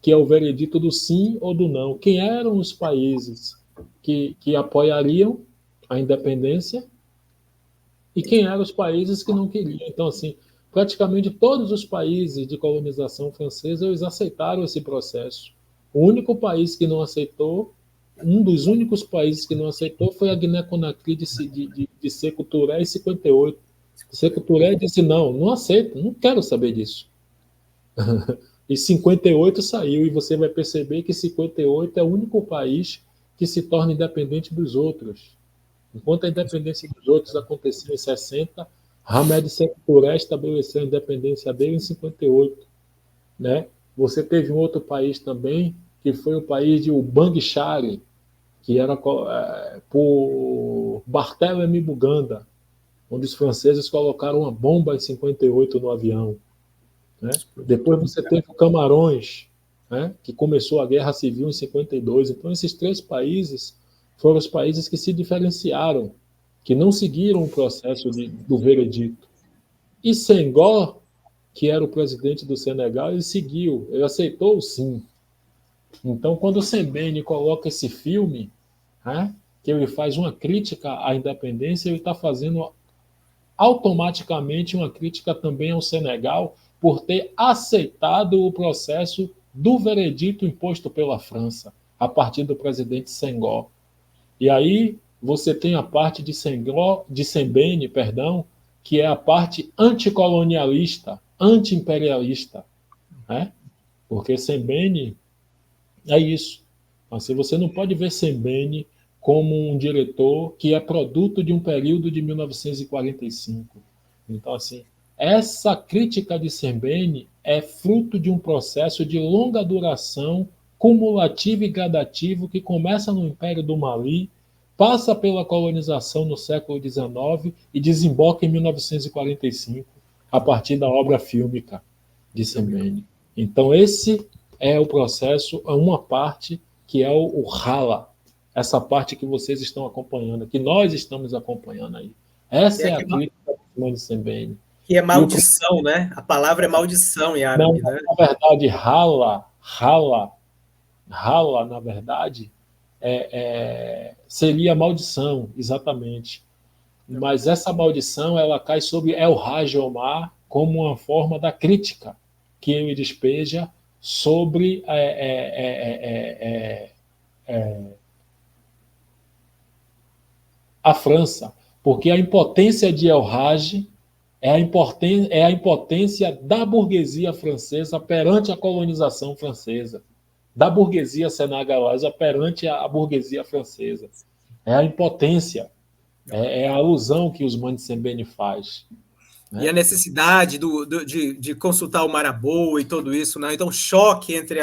que é o veredito do sim ou do não. Quem eram os países que apoiariam a independência e quem eram os países que não queriam. Então, assim, praticamente todos os países de colonização francesa eles aceitaram esse processo. O único país que não aceitou, um dos únicos países que não aceitou foi a Guiné-Conakry de Sékou Touré em 58. Sékou Touré disse, não aceito, não quero saber disso. E 58 saiu, e você vai perceber que 58 é o único país que se torna independente dos outros. Enquanto a independência dos outros aconteceu em 60, Hamed Sékou Touré estabeleceu a independência dele em 58. Né? Você teve um outro país também, que foi o país de Ubang Chari, que era por Barthélemy Buganda, onde os franceses colocaram uma bomba em 58 no avião. Né? Depois você teve o Camarões, né, que começou a Guerra Civil em 52. Então, esses 3 países foram os países que se diferenciaram, que não seguiram o processo do veredito. E Senghor, que era o presidente do Senegal, ele seguiu, ele aceitou o sim. Então, quando o Sembene coloca esse filme, né, que ele faz uma crítica à independência, ele está fazendo automaticamente uma crítica também ao Senegal por ter aceitado o processo do veredito imposto pela França, a partir do presidente Senghor. E aí você tem a parte de Sembene, que é a parte anticolonialista, anti-imperialista, né? Porque Sembene é isso. Assim, você não pode ver Sembene como um diretor que é produto de um período de 1945. Então, assim, essa crítica de Sembene é fruto de um processo de longa duração, cumulativo e gradativo, que começa no Império do Mali, passa pela colonização no século XIX e desemboca em 1945, a partir da obra fílmica de Sembene. Então, esse é o processo, é uma parte que é o Hala, essa parte que vocês estão acompanhando, que nós estamos acompanhando aí. Essa é a crítica de Sembene. Que é maldição, né? A palavra é maldição em árabe, não, né? Na verdade, Hala, na verdade, seria maldição, exatamente. Mas essa maldição, ela cai sobre El Hajj Omar como uma forma da crítica que ele despeja sobre a França, porque a impotência de El Hajj é a impotência da burguesia francesa perante a colonização francesa, da burguesia senegalesa perante a burguesia francesa. É a impotência, é a alusão que os Sembene faz. Né? E a necessidade de consultar o Marabout e tudo isso, né? Então, choque entre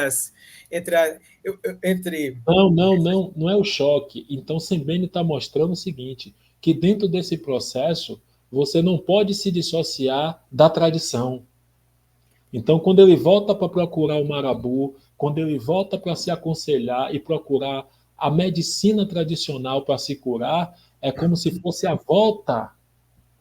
Não é o choque. Então, Sembene está mostrando o seguinte, que dentro desse processo, você não pode se dissociar da tradição. Então, quando ele volta para procurar o Marabout, quando ele volta para se aconselhar e procurar a medicina tradicional para se curar, é como se fosse a volta,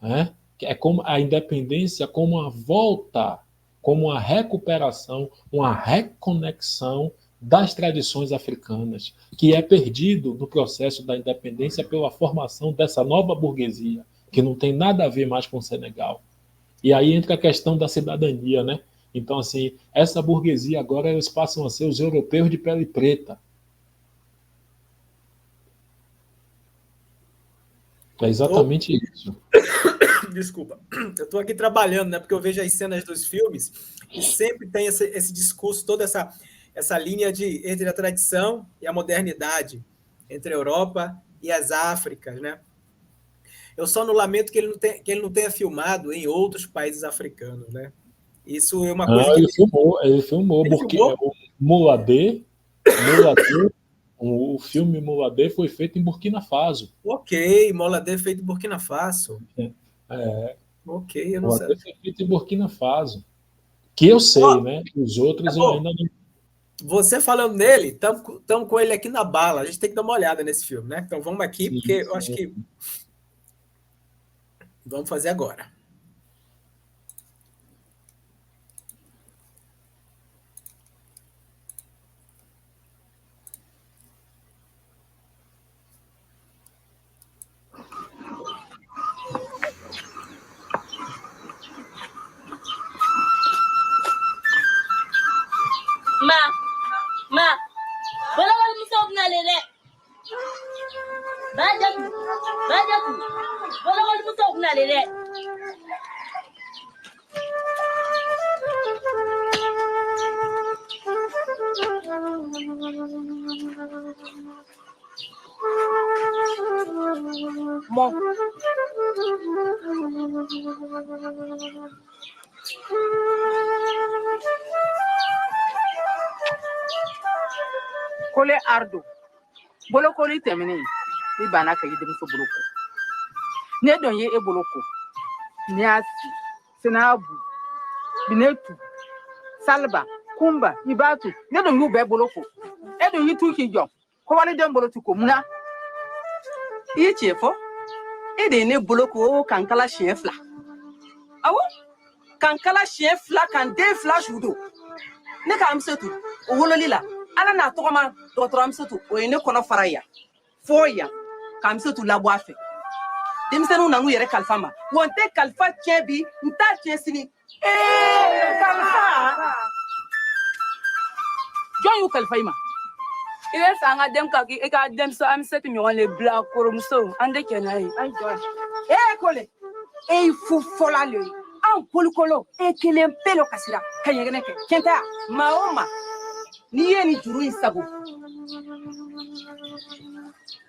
né? É como a independência, como a volta, como a recuperação, uma reconexão das tradições africanas, que é perdido no processo da independência pela formação dessa nova burguesia, que não tem nada a ver mais com o Senegal. E aí entra a questão da cidadania, né? Então, assim, essa burguesia agora eles passam a ser os europeus de pele preta. É exatamente isso. Desculpa, eu estou aqui trabalhando, né? Porque eu vejo as cenas dos filmes e sempre tem esse discurso, toda essa linha entre a tradição e a modernidade, entre a Europa e as Áfricas, né? Eu só não lamento que ele não tenha filmado em outros países africanos, né? Isso é uma coisa Não, que ele filmou, ele porque filmou. o o filme Muladê foi feito em Burkina Faso. Ok, Moladê feito em Burkina Faso. É, Ok, eu não Muladê sei. foi feito em Burkina Faso. Que eu sei, né? Os outros eu Bom, ainda não. você falando nele, estamos com ele aqui na bala. A gente tem que dar uma olhada nesse filme, né? Então vamos aqui, porque Sim, eu acho que vamos fazer agora. Ma, wala wala musok na lele. Bajatu, wala wala musok na lele. Mo. Kole ardo bolo koli temini i bana ka yidin so boloko ne don ye e boloko ne asi sinabu binetu salba kumba ibatu ne don yu be boloko e don yitu ki jo ko wani dem bolotu ko muna I chefo e de ne boloko kan kala chien fla awo kan kala chien fla kan de flash wudo ne ka amsetu o wololi la ala na to ma docteur amsetu o ne kono faraya foya ka amsetu labo afe demsenu na ngu yere kalfa ma wonte kalfa chebi nta chesini kalfa jo yu kalfa ima Iwe fanga dem ka ki e ka dem so am set mi on le bla koromso ande kenai. ai jo kole e fu fola le an kolkolo e kelen pelo kasira kanyegene ke kenta maoma ni ye ni juru isago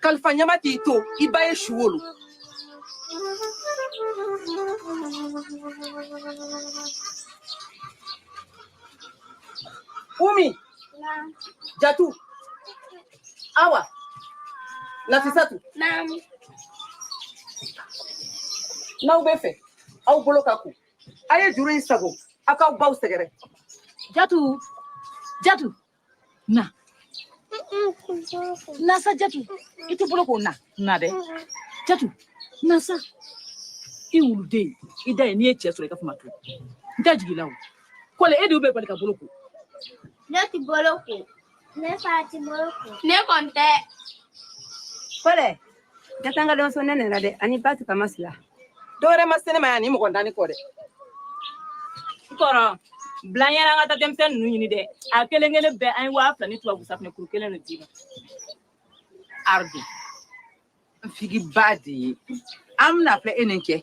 kalfa nyama ti to ibaye shuwolu Umi Jatu Awa Nafisatu Nam. na ubefe au bolokaku aye juru isago aka baw segere jatu na nasa jatu itu boloko na de jatu nasa i wulude i da ni e che so ka fuma to nta jigila o kole e de ube balika boloko Ne ti boloko. Ne fati boloko. Ne konte. Kole, jatanga don so nene na de ani batu kamasla. dore masene ma ni mo gondani ko de Koro. Blanya nga ta dem sen nu ni de. A kelengele be an wa fla ni tuwa busaf ne kuru kelen diba. ardo figi badi amna ple enenke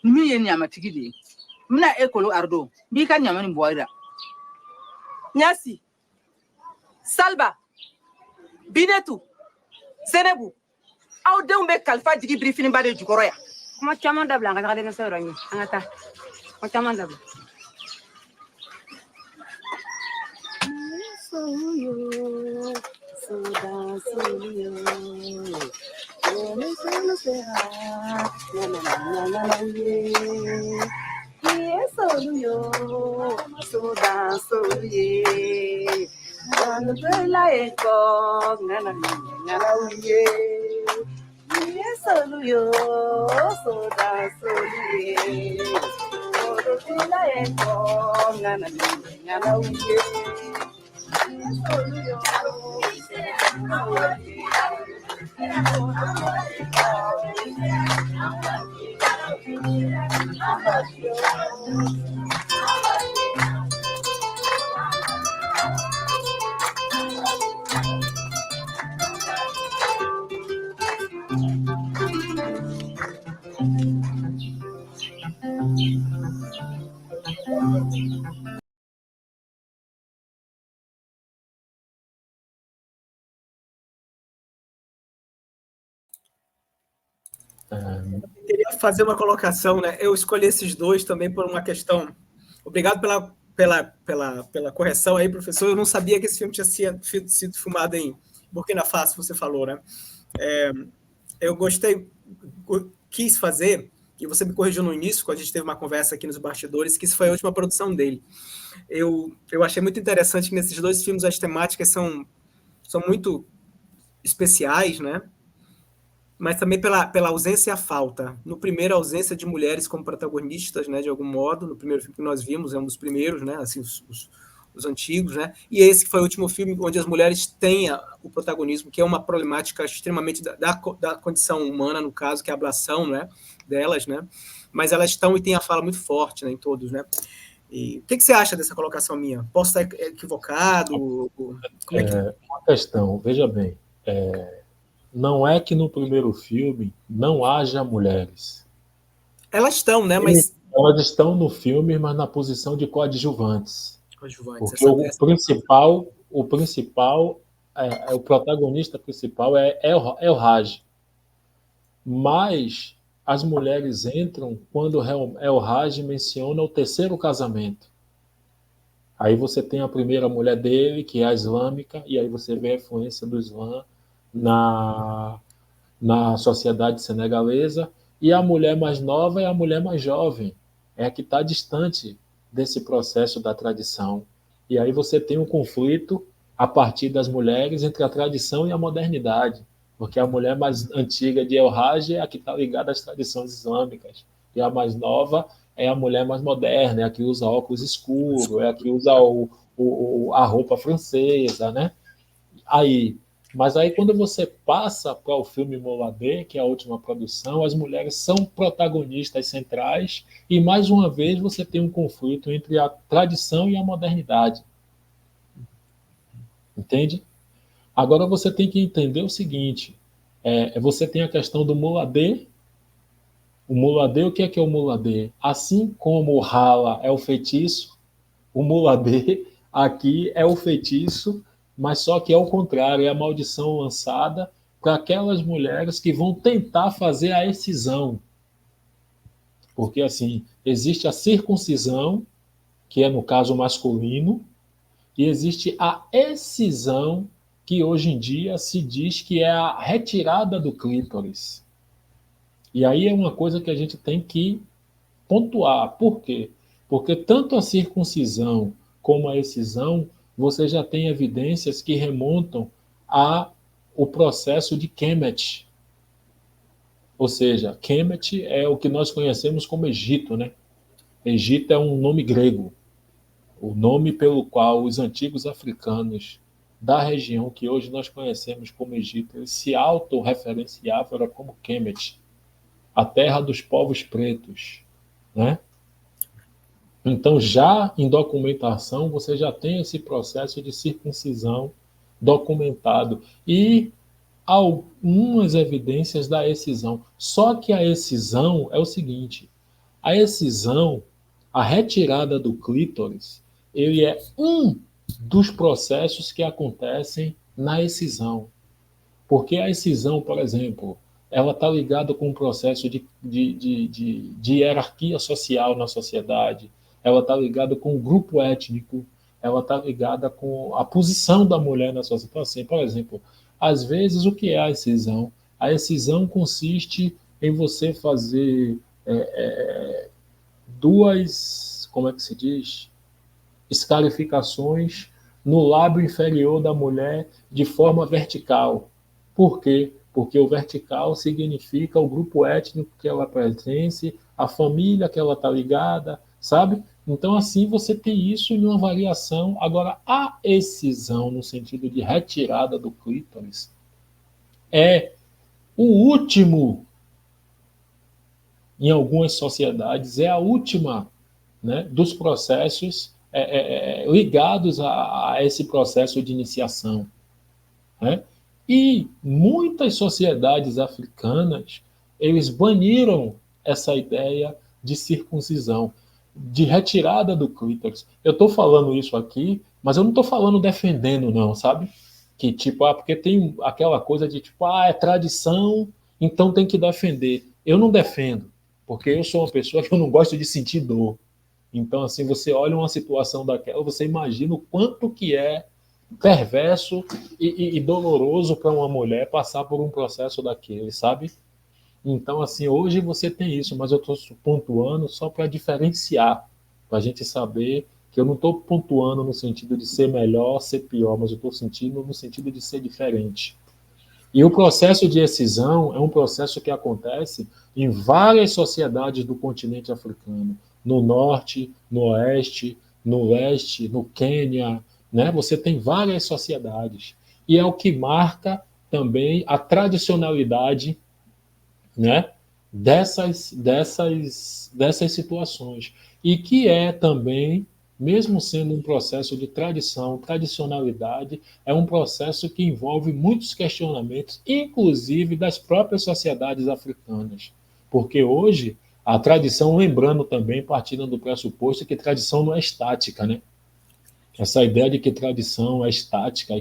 mi ye nyama tigidi mina ekolo ardo bi ka nyama ni boyda nyasi salba binetu zenebu aw denw be kalfa jigi brifini ba de jukoro ya Kuma caman dabla nga taga den so rangi. Angata. Kuma caman dabla. Eu queria fazer uma colocação, né? Eu escolhi esses dois também por uma questão. Obrigado pela correção aí, professor. Eu não sabia que esse filme tinha sido filmado em Burkina Faso, você falou, né? Eu quis fazer, e você me corrigiu no início, quando a gente teve uma conversa aqui nos bastidores, que isso foi a última produção dele. Eu achei muito interessante que nesses dois filmes as temáticas são muito especiais, né? Mas também pela ausência e a falta. No primeiro, a ausência de mulheres como protagonistas, né, de algum modo. No primeiro filme que nós vimos, é um dos primeiros, né, assim, os antigos, né? E esse que foi o último filme onde as mulheres têm o protagonismo, que é uma problemática extremamente da condição humana, no caso, que é a ablação, né, delas, né? Mas elas estão e têm a fala muito forte, né, em todos, né? E o que você acha dessa colocação minha? Posso estar equivocado? Como é que... Uma questão, veja bem, não é que no primeiro filme não haja mulheres. Elas estão, né? Mas... Elas estão no filme, mas na posição de coadjuvantes. Porque o protagonista principal é o Raj. Mas as mulheres entram quando El Raj menciona o terceiro casamento. Aí você tem a primeira mulher dele, que é a islâmica, e aí você vê a influência do Islã na sociedade senegalesa, e a mulher mais nova é a mulher mais jovem, é a que está distante desse processo da tradição. E aí você tem um conflito a partir das mulheres entre a tradição e a modernidade, porque a mulher mais antiga de El Raj é a que está ligada às tradições islâmicas, e a mais nova é a mulher mais moderna, é a que usa óculos escuros, é a que usa a roupa francesa, né? Mas aí quando você passa para o filme Moulabé, que é a última produção, as mulheres são protagonistas centrais e, mais uma vez, você tem um conflito entre a tradição e a modernidade. Entende? Agora você tem que entender o seguinte, você tem a questão do Moulabé. O Moulabé, o que é o Moulabé? Assim como o Hala é o feitiço, o Moulabé aqui é o feitiço, mas só que é o contrário, é a maldição lançada para aquelas mulheres que vão tentar fazer a excisão. Porque, assim, existe a circuncisão, que é no caso masculino, e existe a excisão, que hoje em dia se diz que é a retirada do clítoris. E aí é uma coisa que a gente tem que pontuar. Por quê? Porque tanto a circuncisão como a excisão, você já tem evidências que remontam ao processo de Kemet. Ou seja, Kemet é o que nós conhecemos como Egito, né? Egito é um nome grego, o nome pelo qual os antigos africanos da região que hoje nós conhecemos como Egito, eles se autorreferenciavam como Kemet, a terra dos povos pretos, né? Então, já em documentação, você já tem esse processo de circuncisão documentado e algumas evidências da excisão. Só que a excisão é o seguinte, a excisão, a retirada do clítoris, ele é um dos processos que acontecem na excisão. Porque a excisão, por exemplo, ela está ligada com um processo de hierarquia social na sociedade, ela está ligada com o grupo étnico, ela está ligada com a posição da mulher na sociedade. Então, assim, por exemplo, às vezes, o que é a excisão? A excisão consiste em você fazer duas, como é que se diz? Escarificações no lábio inferior da mulher de forma vertical. Por quê? Porque o vertical significa o grupo étnico que ela pertence, a família que ela está ligada, sabe? Então, assim, você tem isso em uma variação. Agora, a excisão, no sentido de retirada do clítoris, é o último, em algumas sociedades, é a última, né, dos processos ligados a esse processo de iniciação, né? E muitas sociedades africanas, eles baniram essa ideia de circuncisão, de retirada do clítoris. Eu estou falando isso aqui, mas eu não estou falando defendendo, não, sabe? Que tipo, porque tem aquela coisa de tipo, é tradição, então tem que defender. eu não defendo, porque eu sou uma pessoa que eu não gosto de sentir dor. Então, assim, você olha uma situação daquela, você imagina o quanto que é perverso e doloroso para uma mulher passar por um processo daquele, sabe? Então, assim, hoje você tem isso, mas eu estou pontuando só para diferenciar, para a gente saber que eu não estou pontuando no sentido de ser melhor, ser pior, mas eu estou sentindo no sentido de ser diferente. E o processo de excisão é um processo que acontece em várias sociedades do continente africano, no norte, no oeste, no leste, no Quênia, né? Você tem várias sociedades. E é o que marca também a tradicionalidade, né, dessas situações. E que é também, mesmo sendo um processo de tradição, tradicionalidade, é um processo que envolve muitos questionamentos, inclusive das próprias sociedades africanas. Porque hoje, a tradição, lembrando também, partindo do pressuposto que tradição não é estática, né? Essa ideia de que tradição é estática,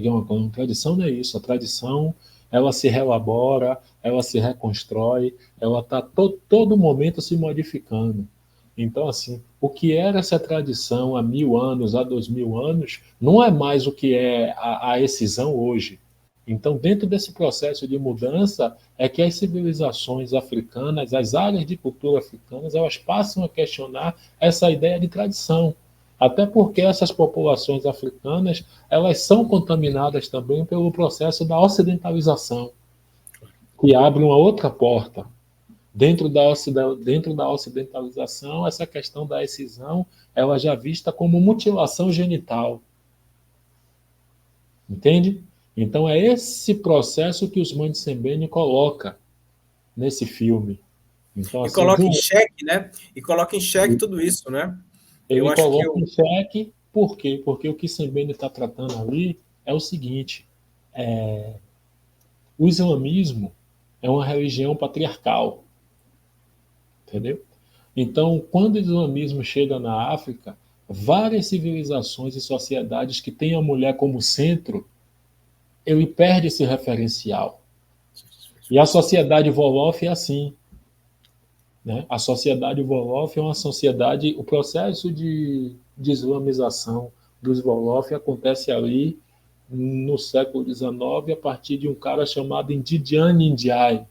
tradição não é isso. A tradição, ela se relabora, ela se reconstrói, ela está todo momento se modificando. Então, assim, o que era essa tradição há 1000 anos, há 2000 anos, não é mais o que é a excisão hoje. Então, dentro desse processo de mudança, é que as civilizações africanas, as áreas de cultura africanas, elas passam a questionar essa ideia de tradição. Até porque essas populações africanas, elas são contaminadas também pelo processo da ocidentalização, que abre uma outra porta. Dentro da ocidentalização, essa questão da excisão, ela já é vista como mutilação genital. Entende? Então é esse processo que os Mani coloca nesse filme. Então, assim, coloca em xeque, né? E coloca em xeque tudo isso, né? Ele coloca em xeque, por quê? Porque o que Sembene está tratando ali é o seguinte: o islamismo é uma religião patriarcal, entendeu? Então, quando o islamismo chega na África, várias civilizações e sociedades que têm a mulher como centro, ele perde esse referencial. E a sociedade Wolof é assim. Né? A sociedade Wolof é uma sociedade, o processo de islamização dos Wolof acontece ali no século XIX, a partir de um cara chamado Ndidiane Ndiaye.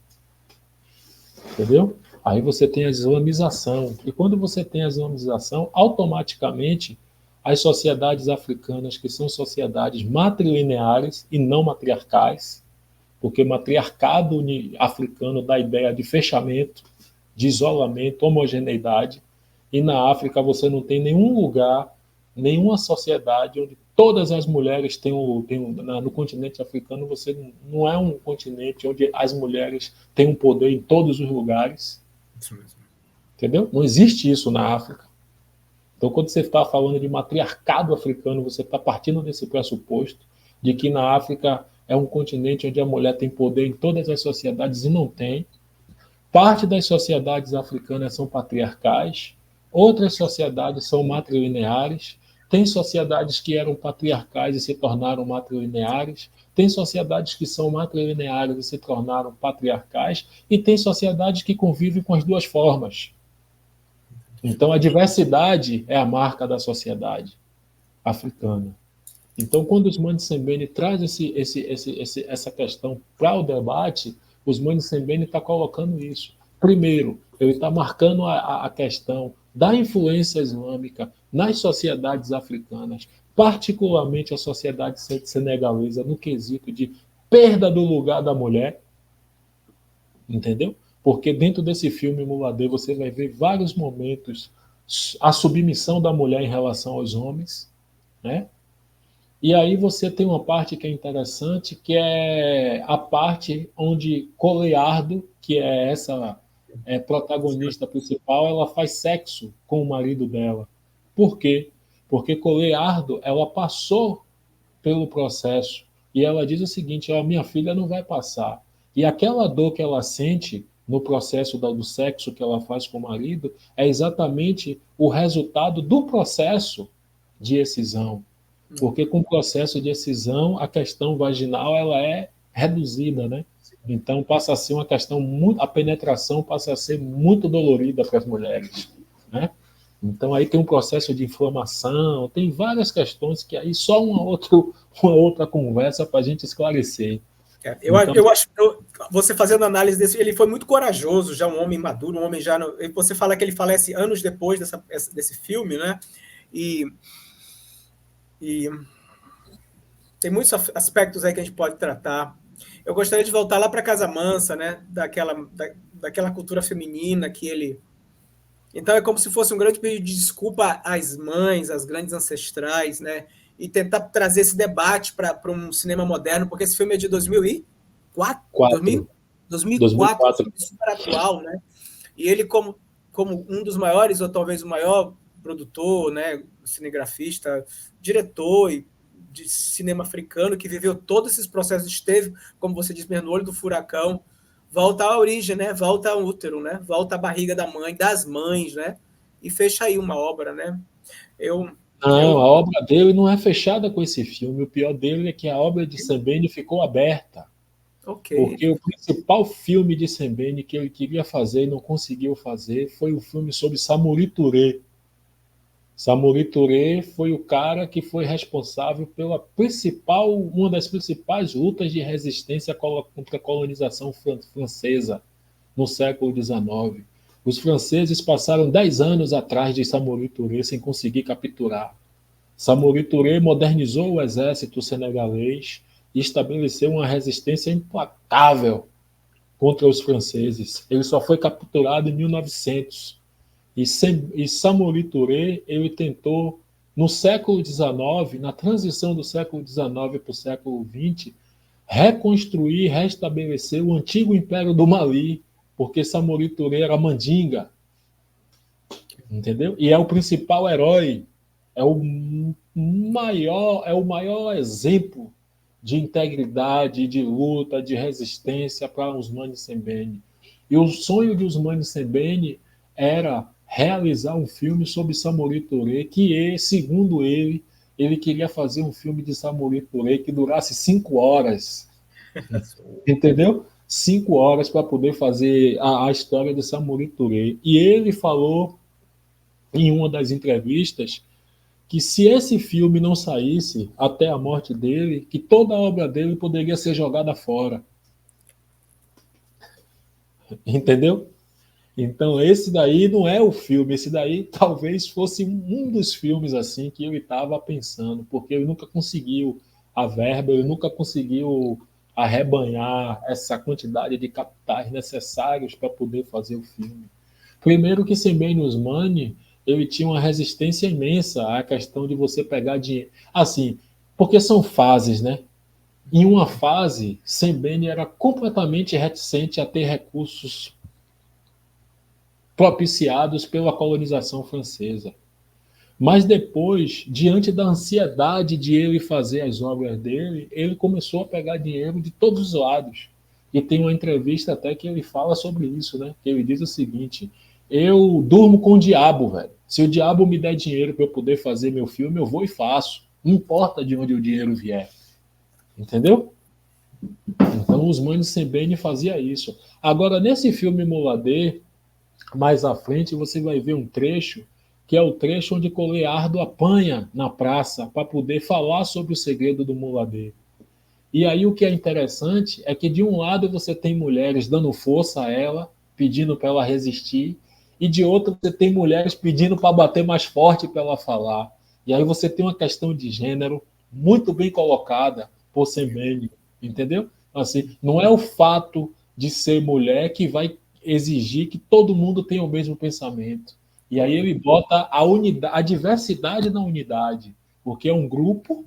Entendeu? Aí você tem a islamização. E quando você tem a islamização, automaticamente as sociedades africanas, que são sociedades matrilineares e não matriarcais, porque matriarcado africano dá a ideia de fechamento, de isolamento, homogeneidade, e na África você não tem nenhum lugar, nenhuma sociedade onde todas as mulheres têm no continente africano, você não é um continente onde as mulheres têm um poder em todos os lugares. Isso mesmo. Entendeu? Não existe isso na África. Então, quando você está falando de matriarcado africano, você está partindo desse pressuposto de que na África é um continente onde a mulher tem poder em todas as sociedades, e não tem. Parte das sociedades africanas são patriarcais, outras sociedades são matrilineares, tem sociedades que eram patriarcais e se tornaram matrilineares, tem sociedades que são matrilineares e se tornaram patriarcais, e tem sociedades que convivem com as duas formas. Então, a diversidade é a marca da sociedade africana. Então, quando os Mani traz essa questão para o debate, os Mani está colocando isso. Primeiro, ele está marcando a questão da influência islâmica nas sociedades africanas, particularmente a sociedade senegalesa, no quesito de perda do lugar da mulher, entendeu? Porque dentro desse filme Muladê você vai ver vários momentos a submissão da mulher em relação aos homens, né? E aí você tem uma parte que é interessante, que é a parte onde Coleardo, que é essa protagonista principal, ela faz sexo com o marido dela. Por quê? Porque Coleardo, ela passou pelo processo e ela diz o seguinte: minha filha não vai passar. E aquela dor que ela sente no processo do sexo que ela faz com o marido é exatamente o resultado do processo de excisão. Porque com o processo de excisão, a questão vaginal ela é reduzida, né? Então passa a ser uma questão muito, a penetração passa a ser muito dolorida para as mulheres, né? Então aí tem um processo de inflamação, tem várias questões que aí só uma outra conversa para a gente esclarecer. Eu acho que você fazendo análise desse, ele foi muito corajoso, já um homem maduro, um homem já. Você fala que ele falece anos depois desse filme, né? E tem muitos aspectos aí que a gente pode tratar. Eu gostaria de voltar lá para Casa Mansa, né? Daquela cultura feminina que ele. Então é como se fosse um grande pedido de desculpa às mães, às grandes ancestrais, né? E tentar trazer esse debate para um cinema moderno, porque esse filme é de 2004, 2004, super atual, né? E ele, como um dos maiores, ou talvez o maior produtor, né, cinegrafista, diretor de cinema africano, que viveu todos esses processos, esteve, como você disse mesmo, no olho do furacão, volta à origem, né? Volta ao útero, né? Volta à barriga da mãe, das mães, né? E fecha aí uma obra, né? Não, a obra dele não é fechada com esse filme. O pior dele é que a obra de Sembene ficou aberta. Okay. Porque o principal filme de Sembene que ele queria fazer e não conseguiu fazer foi o filme sobre Samori Touré. Samori Touré foi o cara que foi responsável pela uma das principais lutas de resistência contra a colonização francesa no século XIX. Os franceses passaram 10 anos atrás de Samori Touré sem conseguir capturar. Samori Touré modernizou o exército senegalês e estabeleceu uma resistência implacável contra os franceses. Ele só foi capturado em 1900. E Samori Touré, ele tentou, no século XIX, na transição do século XIX para o século XX, reconstruir, restabelecer o antigo Império do Mali, porque Samori Touré era mandinga, entendeu? E é o principal herói, é o maior exemplo de integridade, de luta, de resistência para Ousmane Sembene. E o sonho de Ousmane Sembene era realizar um filme sobre Samori Touré, que, segundo ele queria fazer um filme de Samori Touré que durasse 5 horas. Entendeu? 5 horas para poder fazer a história de Samori Touré. E ele falou em uma das entrevistas que se esse filme não saísse até a morte dele, que toda a obra dele poderia ser jogada fora. Entendeu? Então esse daí não é o filme, esse daí talvez fosse um dos filmes assim que eu estava pensando, porque ele nunca conseguiu a verba, ele nunca conseguiu arrebanhar essa quantidade de capitais necessários para poder fazer o filme. Primeiro que Sembene Ousmane, ele tinha uma resistência imensa à questão de você pegar dinheiro. Assim, porque são fases, né? Em uma fase, Sembene era completamente reticente a ter recursos propiciados pela colonização francesa. Mas depois, diante da ansiedade de ele fazer as obras dele, ele começou a pegar dinheiro de todos os lados. E tem uma entrevista até que ele fala sobre isso, né? Que ele diz o seguinte: eu durmo com o diabo, velho. Se o diabo me der dinheiro para eu poder fazer meu filme, eu vou e faço. Não importa de onde o dinheiro vier. Entendeu? Então, Ousmane Sembene fazia isso. Agora, nesse filme Mulade, mais à frente, você vai ver um trecho, que é o trecho onde Coleardo apanha na praça para poder falar sobre o segredo do Mulade. E aí o que é interessante é que, de um lado, você tem mulheres dando força a ela, pedindo para ela resistir, e de outro, você tem mulheres pedindo para bater mais forte para ela falar. E aí você tem uma questão de gênero muito bem colocada por Sembene, entendeu? Assim, não é o fato de ser mulher que vai exigir que todo mundo tenha o mesmo pensamento. E aí ele bota a diversidade na unidade, porque é um grupo,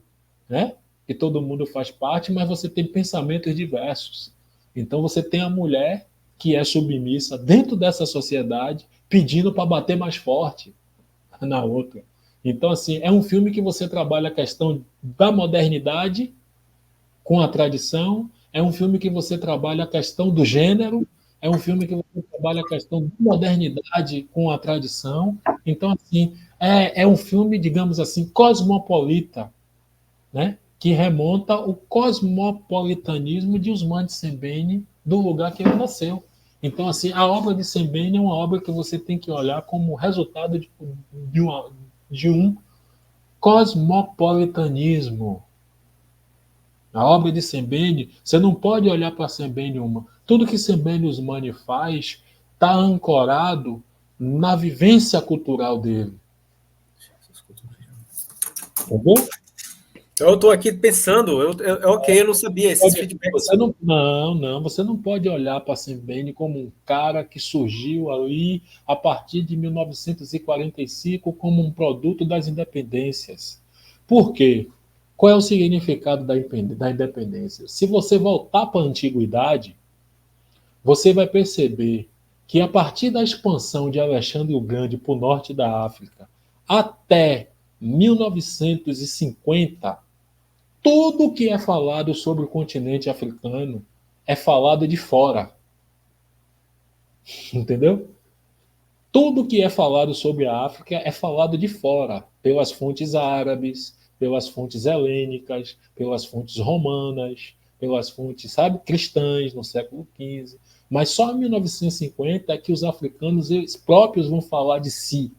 né, que todo mundo faz parte, mas você tem pensamentos diversos. Então você tem a mulher que é submissa dentro dessa sociedade, pedindo para bater mais forte na outra. Então, assim, é um filme que você trabalha a questão da modernidade com a tradição, é um filme que você trabalha a questão do gênero, é um filme que você trabalha a questão da modernidade com a tradição. Então, assim, é um filme, digamos assim, cosmopolita, né? Que remonta o cosmopolitanismo de Ousmane Sembene do lugar que ele nasceu. Então, assim, a obra de Sembene é uma obra que você tem que olhar como resultado de um cosmopolitanismo. A obra de Sembene, você não pode olhar para Sembene uma. Tudo que Sembene Usmani faz está ancorado na vivência cultural dele. Entendeu? Então, eu estou aqui pensando, ok, eu não sabia esses feedbacks. Você não pode olhar para Sembene como um cara que surgiu ali a partir de 1945 como um produto das independências. Por quê? Qual é o significado da independência? Se você voltar para a antiguidade, você vai perceber que a partir da expansão de Alexandre o Grande para o norte da África até 1950, tudo que é falado sobre o continente africano é falado de fora. Entendeu? Tudo que é falado sobre a África é falado de fora, pelas fontes árabes, pelas fontes helênicas, pelas fontes romanas, pelas fontes, sabe, cristãs no século XV. Mas só em 1950 é que os africanos eles próprios vão falar de si.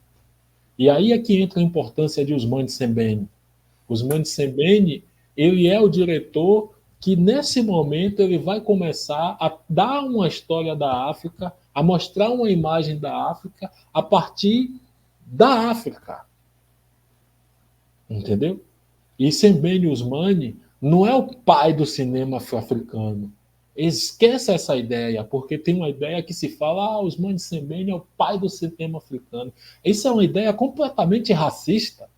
E aí é que entra a importância de Ousmane Sembene. Ousmane Sembene, ele é o diretor que, nesse momento, ele vai começar a dar uma história da África, a mostrar uma imagem da África a partir da África. Entendeu? E Sembene Ousmane não é o pai do cinema africano. Esqueça essa ideia, porque tem uma ideia que se fala Ousmane Sembene é o pai do cinema africano. Isso é uma ideia completamente racista.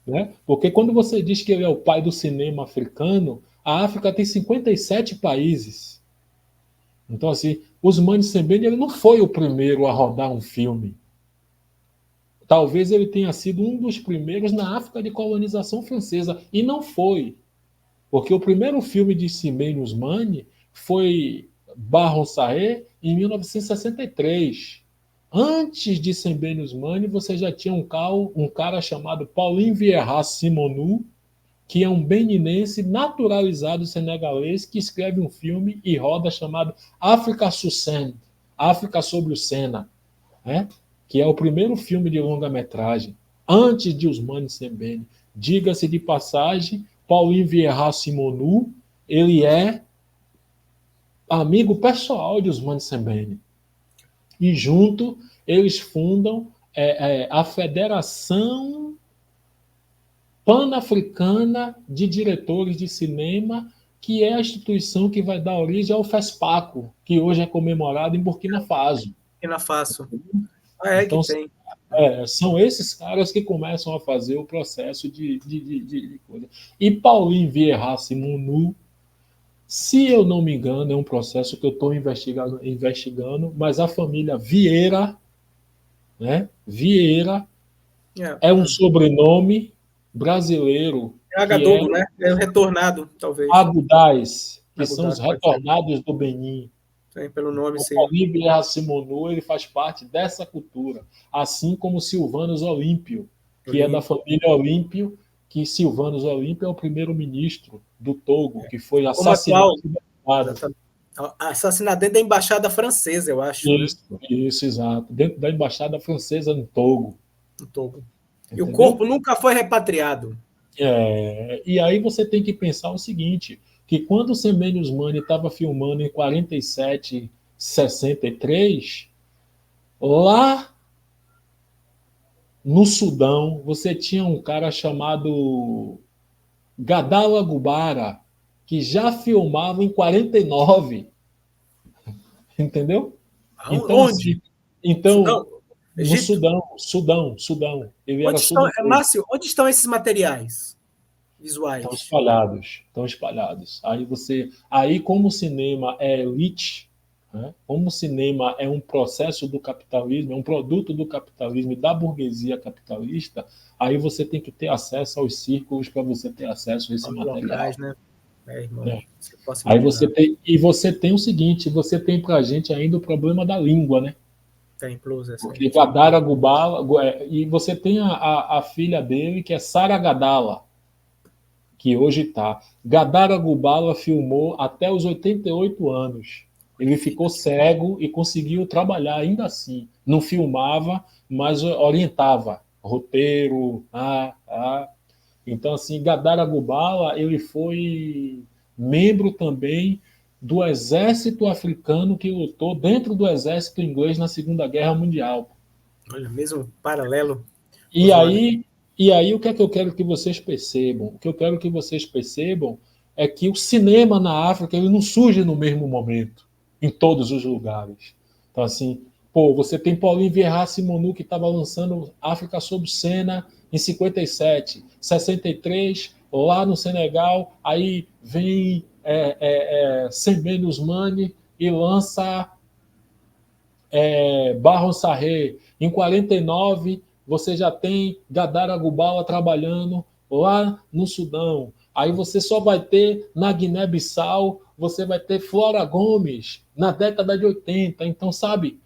Né? Porque quando você diz que ele é o pai do cinema africano, a África tem 57 países. Então, assim, Ousmane Sembene ele não foi o primeiro a rodar um filme. Talvez ele tenha sido um dos primeiros na África de colonização francesa. E não foi. Porque o primeiro filme de Sembene Ousmane foi Baron Sarré, em 1963. Antes de Sembene Ousmane, você já tinha um cara chamado Pauline Vieira Simonou, que é um beninense naturalizado senegalês que escreve um filme e roda chamado África sous Seine, África sobre o Sena, né? Que é o primeiro filme de longa-metragem, antes de Ousmane Sembene. Diga-se de passagem, Pauline Vieira Simonou, ele é amigo pessoal de Ousmane Sembene. E junto eles fundam a Federação Pan-Africana de Diretores de Cinema, que é a instituição que vai dar origem ao FESPACO, que hoje é comemorado em Burkina Faso. Burkina Faso. Então, que tem. São esses caras que começam a fazer o processo de coisa. E Pauline Vieira Simonou, se eu não me engano, é um processo que eu estou investigando, mas a família Vieira, né? Vieira é um sobrenome brasileiro. É Agadogo, né? É o retornado, talvez. Agudais, que são os retornados do Benin. Tem pelo nome, sim. O Pauline Vieira Simonou, ele faz parte dessa cultura, assim como Silvanus Olímpio, que é da família Olímpio, que Silvanus Olímpio é o primeiro-ministro do Togo, que foi assassinado. Assassinado dentro da embaixada francesa, eu acho. Isso, exato. Dentro da embaixada francesa no Togo. No Togo. E o corpo nunca foi repatriado. E aí você tem que pensar o seguinte, que quando o Sembene Ousmane estava filmando em 47, 63, lá no Sudão, você tinha um cara chamado Gadala Gubara, que já filmava em 49. Onde? No Sudão. Ele onde estão, Márcio, onde estão esses materiais visuais? Estão espalhados. Aí como o cinema é elite, né? Como o cinema é um processo do capitalismo, é um produto do capitalismo e da burguesia capitalista, aí você tem que ter acesso aos círculos para você ter acesso a esse material. Locais, né? Irmão, Aí você tem o seguinte, você tem para a gente ainda o problema da língua, né? Tem plus, porque Gadara Gubala, e você tem a filha dele, que é Sara Gadala, que hoje está. Gadara Gubala filmou até os 88 anos. Ele ficou cego e conseguiu trabalhar ainda assim. Não filmava, mas orientava. Roteiro, Então, assim, Gadara Gubala, ele foi membro também do exército africano que lutou dentro do exército inglês na Segunda Guerra Mundial. Olha, mesmo paralelo. E aí, o que é que eu quero que vocês percebam? O que eu quero que vocês percebam é que o cinema na África ele não surge no mesmo momento, em todos os lugares. Então, assim, você tem Paulinho Vieira Simonu, que estava lançando África sob Cena em 57, 63, lá no Senegal, aí vem Sembène Ousmane e lança Baron Sarré. Em 49, você já tem Gadara Gubala trabalhando lá no Sudão. Aí você só vai ter na Guiné-Bissau, você vai ter Flora Gomes na década de 80. Então, sabe,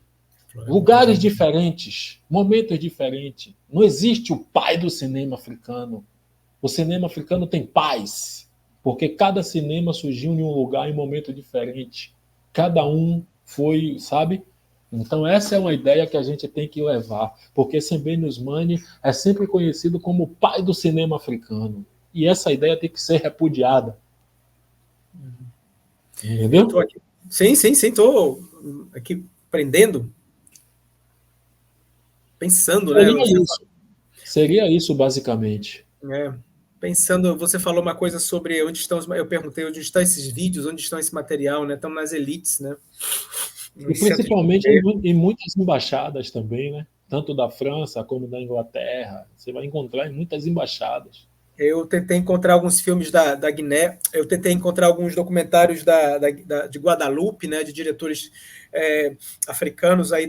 lugares diferentes, momentos diferentes. Não existe o pai do cinema africano. O cinema africano tem pais, porque cada cinema surgiu em um lugar, em um momento diferente. Cada um foi, sabe? Então essa é uma ideia que a gente tem que levar, porque Sembène Ousmane é sempre conhecido como o pai do cinema africano. E essa ideia tem que ser repudiada. Entendeu? Sim, estou aqui aprendendo, pensando, né? Seria isso, basicamente. Pensando, você falou uma coisa sobre onde estão, eu perguntei onde estão esses vídeos, onde estão esse material, né? Estão nas elites, né? E principalmente em muitas embaixadas também, né? Tanto da França como da Inglaterra. Você vai encontrar em muitas embaixadas. Eu tentei encontrar alguns filmes da Guiné, eu tentei encontrar alguns documentários de Guadalupe, né, de diretores africanos, aí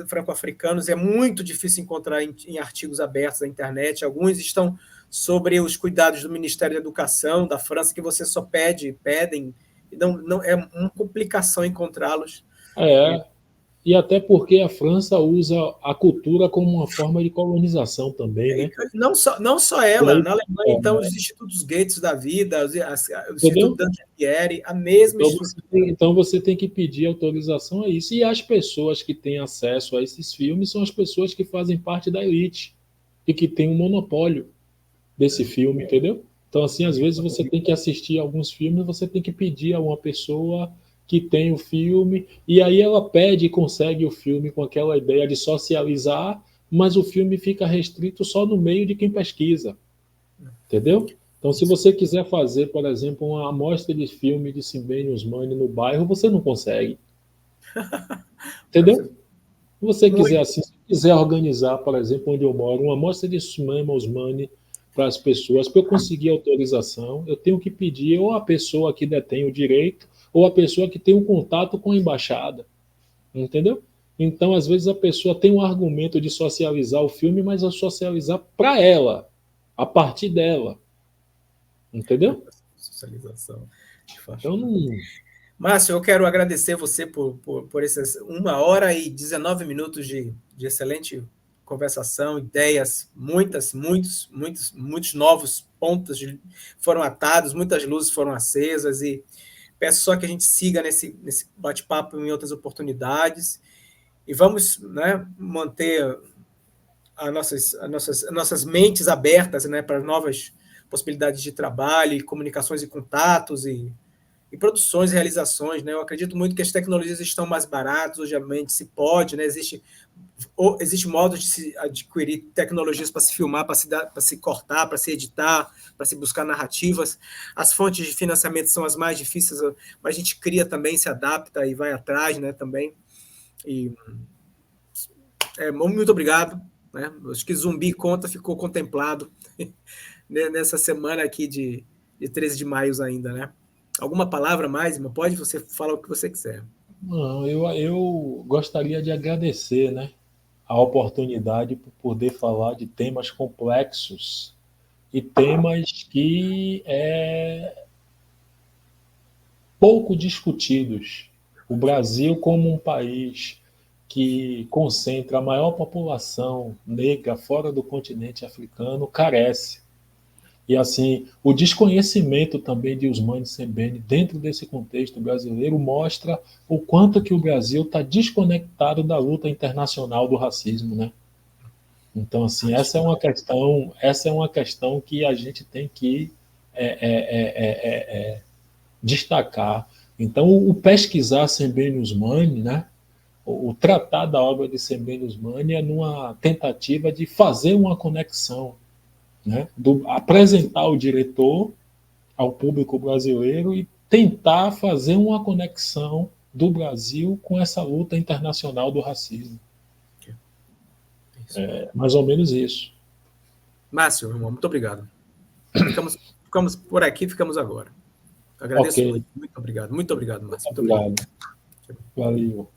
franco-africanos. É muito difícil encontrar em artigos abertos da internet. Alguns estão sobre os cuidados do Ministério da Educação da França, que você só pedem, e não é uma complicação encontrá-los. E até porque a França usa a cultura como uma forma de colonização também, né? Não só ela, aí, na Alemanha, então, os institutos Goethe da vida, o Instituto Dante Alighieri, a mesma estrutura. Então você tem que pedir autorização a isso. E as pessoas que têm acesso a esses filmes são as pessoas que fazem parte da elite e que têm um monopólio desse filme, entendeu? Então, assim, às vezes você tem que assistir alguns filmes, você tem que pedir a uma pessoa que tem o filme, e aí ela pede e consegue o filme com aquela ideia de socializar, mas o filme fica restrito só no meio de quem pesquisa. Entendeu? Então, se você quiser fazer, por exemplo, uma amostra de filme de Sembène Ousmane no bairro, você não consegue. Entendeu? Se você quiser, assim, se quiser organizar, por exemplo, onde eu moro, uma amostra de Sembène Ousmane para as pessoas, para eu conseguir autorização, eu tenho que pedir ou a pessoa que detém o direito, ou a pessoa que tem um contato com a embaixada. Entendeu? Então, às vezes, a pessoa tem um argumento de socializar o filme, mas é socializar para ela, a partir dela. Entendeu? Socialização. Então, não... Márcio, eu quero agradecer você por essas 1h19 de excelente conversação, ideias, muitos novos pontos foram atados, muitas luzes foram acesas, e peço só que a gente siga nesse bate-papo em outras oportunidades, e vamos, né, manter as nossas mentes abertas, né, para novas possibilidades de trabalho, e comunicações e contatos, e produções e realizações, né? Eu acredito muito que as tecnologias estão mais baratas, hoje a mente se pode, né? Existe modo de se adquirir tecnologias para se filmar, para se cortar, para se editar, para se buscar narrativas. As fontes de financiamento são as mais difíceis, mas a gente cria também, se adapta e vai atrás, né, também. E muito obrigado, né? Acho que Zumbi Conta ficou contemplado nessa semana aqui de 13 de maio ainda, né? Alguma palavra mais, irmão? Pode você falar o que você quiser. Não, eu gostaria de agradecer, né, a oportunidade por poder falar de temas complexos e temas que pouco discutidos. O Brasil, como um país que concentra a maior população negra fora do continente africano, carece. E, assim, o desconhecimento também de Ousmane Sembene dentro desse contexto brasileiro mostra o quanto que o Brasil está desconectado da luta internacional do racismo, né? Então, assim, essa é uma questão que a gente tem que destacar. Então, o pesquisar Sembene Ousmane, né? O tratar da obra de Sembene Ousmane é numa tentativa de fazer uma conexão, né? Apresentar o diretor ao público brasileiro e tentar fazer uma conexão do Brasil com essa luta internacional do racismo. É mais ou menos isso. Márcio, meu irmão, muito obrigado. Ficamos por aqui, ficamos agora. Agradeço muito. Muito obrigado, Márcio. Muito obrigado. Valeu.